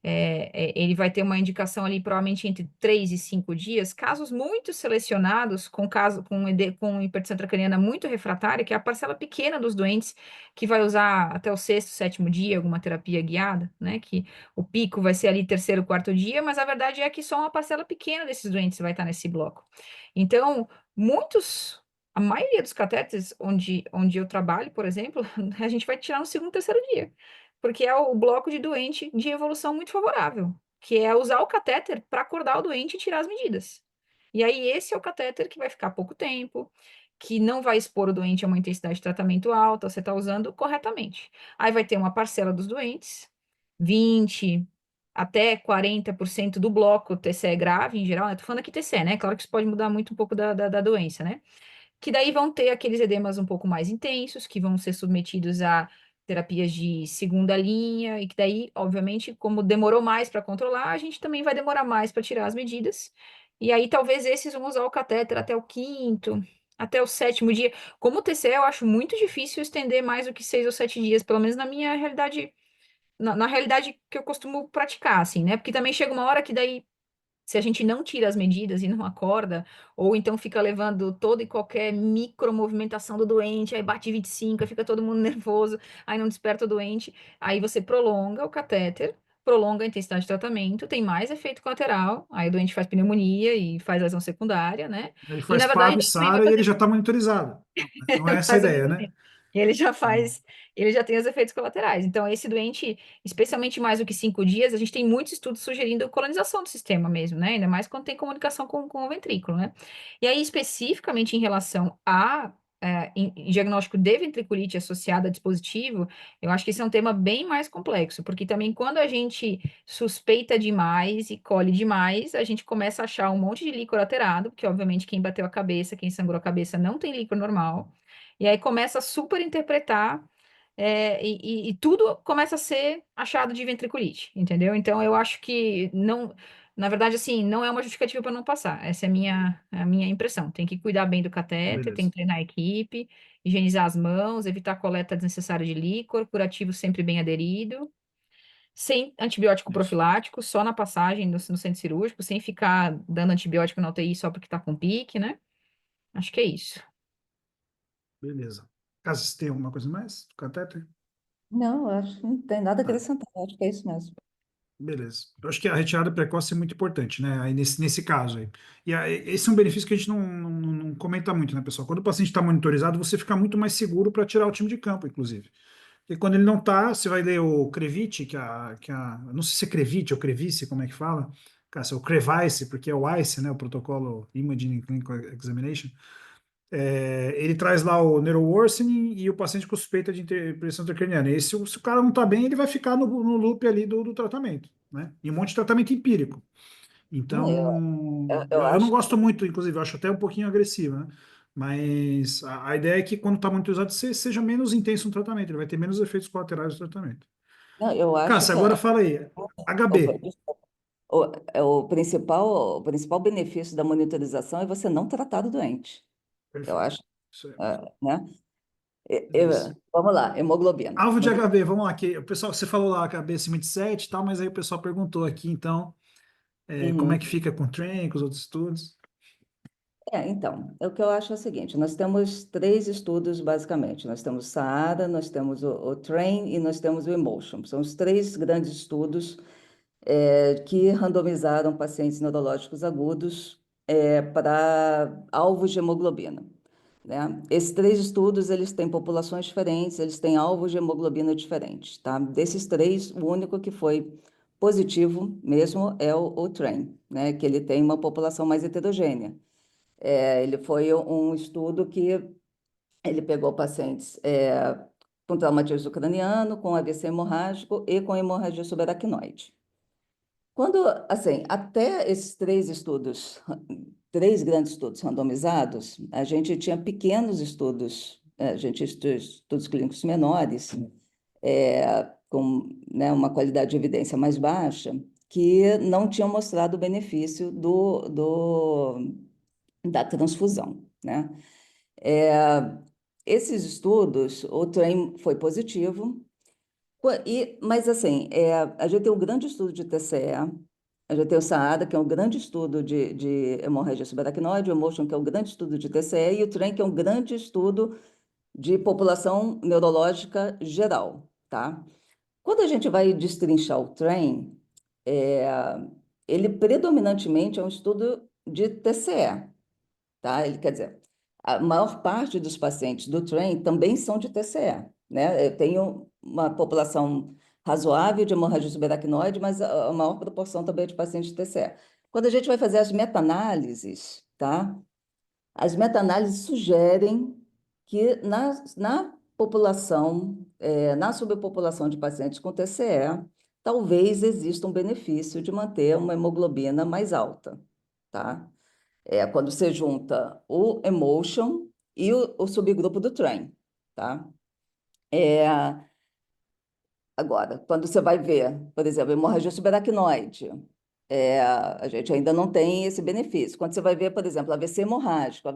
Ele vai ter uma indicação ali provavelmente entre 3 e 5 dias, casos muito selecionados, com hipertensão intracraniana muito refratária, que é a parcela pequena dos doentes que vai usar até o sexto, sétimo dia, alguma terapia guiada, né? Que o pico vai ser ali terceiro, quarto dia, mas a verdade é que só uma parcela pequena desses doentes vai estar nesse bloco. Então, a maioria dos catéteres onde eu trabalho, por exemplo, a gente vai tirar no segundo, terceiro dia, porque é o bloco de doente de evolução muito favorável, que é usar o catéter para acordar o doente e tirar as medidas. E aí, esse é o catéter que vai ficar pouco tempo, que não vai expor o doente a uma intensidade de tratamento alta, você está usando corretamente. Aí vai ter uma parcela dos doentes, 20, até 40% do bloco TCE grave, em geral, né? Tô falando aqui TCE, né? Claro que isso pode mudar muito um pouco da doença, né? que daí vão ter aqueles edemas um pouco mais intensos, que vão ser submetidos a terapias de segunda linha, e que daí, obviamente, como demorou mais para controlar, a gente também vai demorar mais para tirar as medidas. E aí, talvez esses vão usar o catéter até o quinto, até o sétimo dia. Como TCE, eu acho muito difícil estender mais do que 6 ou 7 dias, pelo menos na minha realidade, na realidade que eu costumo praticar, assim, né? Porque também chega uma hora que daí se a gente não tira as medidas e não acorda, ou então fica levando toda e qualquer micromovimentação do doente, aí bate 25, aí fica todo mundo nervoso, aí não desperta o doente, aí você prolonga o catéter, prolonga a intensidade de tratamento, tem mais efeito colateral, aí o doente faz pneumonia e faz lesão secundária, né? Ele E faz na verdade PAV, ele também vai SARA e ele fazer já está monitorizado. Não é essa a mais ou ideia, menos né? isso. E ele já faz, ele já tem os efeitos colaterais. Então, esse doente, especialmente mais do que 5 dias, a gente tem muitos estudos sugerindo colonização do sistema mesmo, né? Ainda mais quando tem comunicação com o ventrículo, né? E aí, especificamente em relação a em diagnóstico de ventriculite associada a dispositivo, eu acho que esse é um tema bem mais complexo, porque também quando a gente suspeita demais e colhe demais, a gente começa a achar um monte de líquor alterado, porque obviamente quem bateu a cabeça, quem sangrou a cabeça não tem líquor normal. E aí começa a superinterpretar, e tudo começa a ser achado de ventriculite, entendeu? Então eu acho que não, na verdade, assim, não é uma justificativa para não passar. Essa é a minha impressão. Tem que cuidar bem do catéter, tem Beleza. que treinar a equipe, higienizar as mãos, evitar coleta desnecessária de líquor, curativo sempre bem aderido, sem antibiótico Isso. profilático, só na passagem no centro cirúrgico, sem ficar dando antibiótico na UTI só porque está com pique, né? Acho que é isso. Beleza. Caso você tenha alguma coisa mais do catéter? Não, eu acho que não tem nada a Tá. acrescentar, eu acho que é isso mesmo. Beleza. Eu acho que a retirada precoce é muito importante, né? Aí nesse caso aí. E aí, esse é um benefício que a gente não comenta muito, né, pessoal? Quando o paciente está monitorizado, você fica muito mais seguro para tirar o time de campo, inclusive. E quando ele não está, você vai ler o Crevit, não sei se é Crevit ou Crevice, como é que fala? Cara, é o Crevice, porque é o ICE, né? O protocolo Imaging Clinical Examination. Ele traz lá o neuroworsening e o paciente com suspeita de pressão intracraniana. E se o cara não está bem, ele vai ficar no loop ali do tratamento, né? E um monte de tratamento empírico. Não, Então, eu eu não acho gosto muito, inclusive, eu acho até um pouquinho agressivo, né? Mas a ideia é que quando está muito usado, seja menos intenso no tratamento, ele vai ter menos efeitos colaterais do tratamento. Não, eu acho Cássia, que agora fala aí, HB. o principal benefício da monitorização é você não tratar do doente. Eu Perfeito. acho, Isso aí mesmo. né? Beleza. Vamos lá, hemoglobina. Alvo de Muito HB, vamos lá. Que o pessoal, você falou lá HB acima de 7 e tal, mas aí o pessoal perguntou aqui, então, como é que Uhum. fica com o TRAIN, com os outros estudos? Então, o que eu acho é o seguinte, nós temos 3 estudos, basicamente. Nós temos o SARA, nós temos o TRAIN e nós temos o EMOTION. São os 3 grandes estudos que randomizaram pacientes neurológicos agudos para alvos de hemoglobina, né? Esses 3 estudos, eles têm populações diferentes, eles têm alvos de hemoglobina diferentes, tá? Desses 3, o único que foi positivo mesmo é o TRAIN, né? Que ele tem uma população mais heterogênea. Ele foi um estudo que ele pegou pacientes com traumatismo craniano, com AVC hemorrágico e com hemorragia subaracnoide. Quando, assim, até esses 3 estudos, 3 grandes estudos randomizados, a gente tinha pequenos estudos, a gente tinha estudos clínicos menores, com, né, uma qualidade de evidência mais baixa, que não tinham mostrado o benefício da transfusão, né? É, Esses estudos, o trem foi positivo, mas assim, a gente tem um grande estudo de TCE, a gente tem o SAADA, que é um grande estudo de hemorragia subaracnoide, o EMOTION, que é um grande estudo de TCE, e o TRAIN, que é um grande estudo de população neurológica geral, tá? Quando a gente vai destrinchar o TRAIN, é, ele predominantemente é um estudo de TCE, tá? Ele quer dizer, a maior parte dos pacientes do TRAIN também são de TCE, né? Eu tenho uma população razoável de hemorragia subaracnoide, mas a maior proporção também é de pacientes de TCE. Quando a gente vai fazer as meta-análises, tá? As meta-análises sugerem que na população, na subpopulação de pacientes com TCE, talvez exista um benefício de manter uma hemoglobina mais alta, tá? Quando você junta o emotion e o subgrupo do TRAIN, tá? É, agora, quando você vai ver, por exemplo, hemorragia subaracnoide, a gente ainda não tem esse benefício. Quando você vai ver, por exemplo, AVC hemorrágico,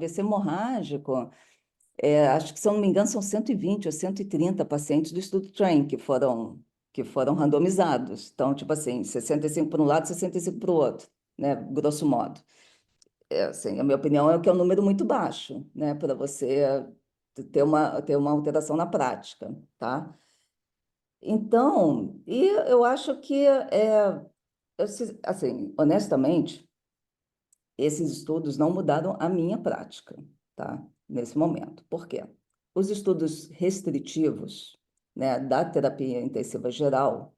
acho que, se eu não me engano, são 120 ou 130 pacientes do estudo TRAIN que foram randomizados. Então, tipo assim, 65 para um lado, 65 para o outro, né? Grosso modo. Assim, a minha opinião é que é um número muito baixo, né? Para você ter uma alteração na prática, tá? Então, e eu acho que, assim, honestamente, esses estudos não mudaram a minha prática, tá? Nesse momento. Por quê? Os estudos restritivos, né, da terapia intensiva geral,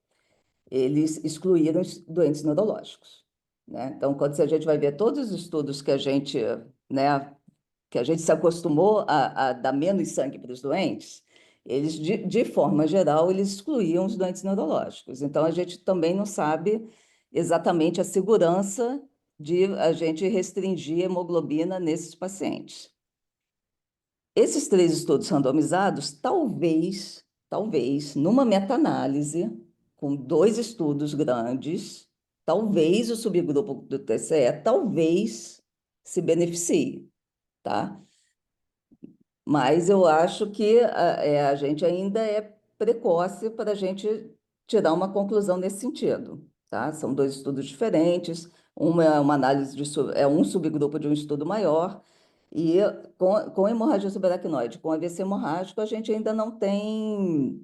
eles excluíram os doentes neurológicos, né? Então, quando a gente vai ver todos os estudos né, que a gente se acostumou a dar menos sangue para os doentes, eles, de forma geral, eles excluíam os doentes neurológicos. Então, a gente também não sabe exatamente a segurança de a gente restringir a hemoglobina nesses pacientes. Esses 3 estudos randomizados, talvez, numa meta-análise, com 2 estudos grandes, talvez o subgrupo do TCE, talvez se beneficie, tá? Mas eu acho que a gente ainda é precoce para a gente tirar uma conclusão nesse sentido, tá? São 2 estudos diferentes, uma é uma análise é um subgrupo de um estudo maior, e com hemorragia subaracnoide, com AVC hemorrágico, a gente ainda não tem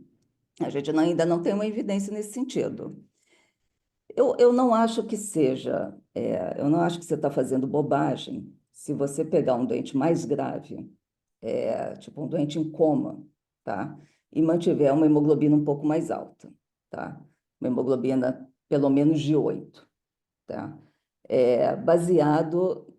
uma evidência nesse sentido. Eu não acho que seja, eu não acho que você está fazendo bobagem se você pegar um doente mais grave, tipo um doente em coma, tá? E mantiver uma hemoglobina um pouco mais alta, tá? Uma hemoglobina pelo menos de 8, tá? Baseado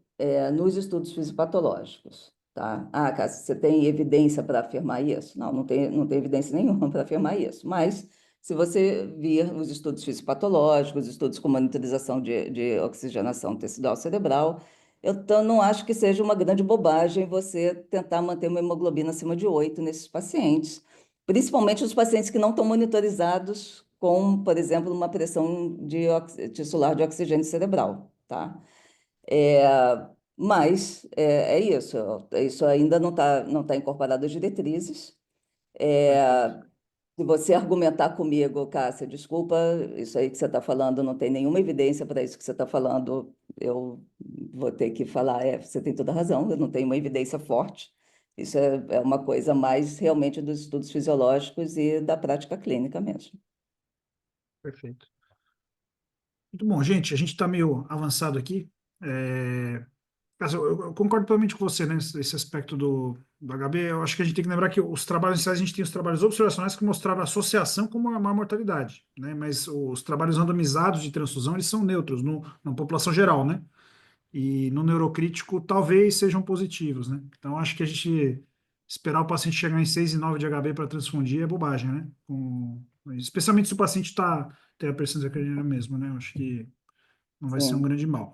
nos estudos fisiopatológicos, tá? Ah, Cássia, você tem evidência para afirmar isso? Não tem evidência nenhuma para afirmar isso, mas se você vir os estudos fisiopatológicos, estudos com monitorização de oxigenação tecidual cerebral, não acho que seja uma grande bobagem você tentar manter uma hemoglobina acima de 8 nesses pacientes, principalmente os pacientes que não estão monitorizados com, por exemplo, uma pressão tissular de oxigênio cerebral, tá? É, mas é isso. Isso ainda não tá incorporado às diretrizes. É, Se você argumentar comigo, Cássia, desculpa, isso aí que você está falando, não tem nenhuma evidência para isso que você está falando, eu vou ter que falar, você tem toda a razão, eu não tenho uma evidência forte. Isso é uma coisa mais realmente dos estudos fisiológicos e da prática clínica mesmo. Perfeito. Muito bom, gente. A gente está meio avançado aqui. Mas eu concordo totalmente com você, né? Esse aspecto do HB. Eu acho que a gente tem que lembrar que os trabalhos iniciais, a gente tem os trabalhos observacionais que mostraram a associação com uma maior mortalidade, né? Mas os trabalhos randomizados de transfusão, eles são neutros na população geral, né? E no neurocrítico, talvez sejam positivos, né? Então, acho que a gente esperar o paciente chegar em 6 e 9 de HB para transfundir é bobagem, né? Especialmente se o paciente tem a pressão intracraniana mesmo, né? Eu acho que não vai ser um Sim. grande mal.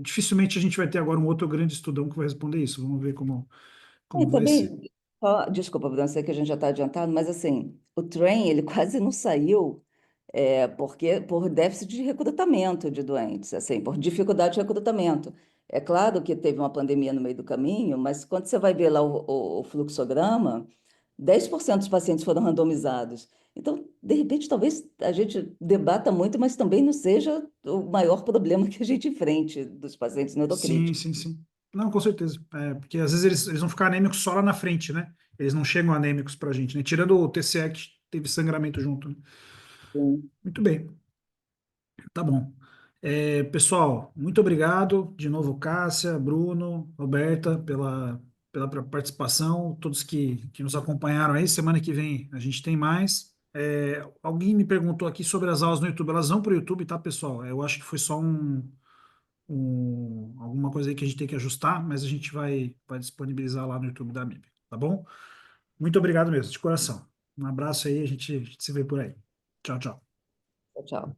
Dificilmente a gente vai ter agora um outro grande estudão que vai responder isso. Vamos ver como vai ser. Também, desculpa, Bruno, sei que a gente já está adiantado, mas assim, o trem, ele quase não saiu porque por déficit de recrutamento de doentes, assim, por dificuldade de recrutamento. É claro que teve uma pandemia no meio do caminho, mas quando você vai ver lá o fluxograma, 10% dos pacientes foram randomizados. Então, de repente, talvez a gente debata muito, mas também não seja o maior problema que a gente enfrente dos pacientes Sim, neurocríticos. sim, sim. Não, com certeza. Porque às vezes eles vão ficar anêmicos só lá na frente, né? Eles não chegam anêmicos pra gente, né? Tirando o TCE que teve sangramento junto, né? Sim. Muito bem, tá bom. Pessoal, muito obrigado. De novo, Cássia, Bruno, Roberta, pela participação. Todos que nos acompanharam aí. Semana que vem a gente tem mais. Alguém me perguntou aqui sobre as aulas no YouTube. Elas vão para o YouTube, tá, pessoal? Eu acho que foi só alguma coisa aí que a gente tem que ajustar, mas a gente vai disponibilizar lá no YouTube da MIB, tá bom? Muito obrigado mesmo, de coração. Um abraço aí, a gente se vê por aí. Tchau, tchau. Tchau.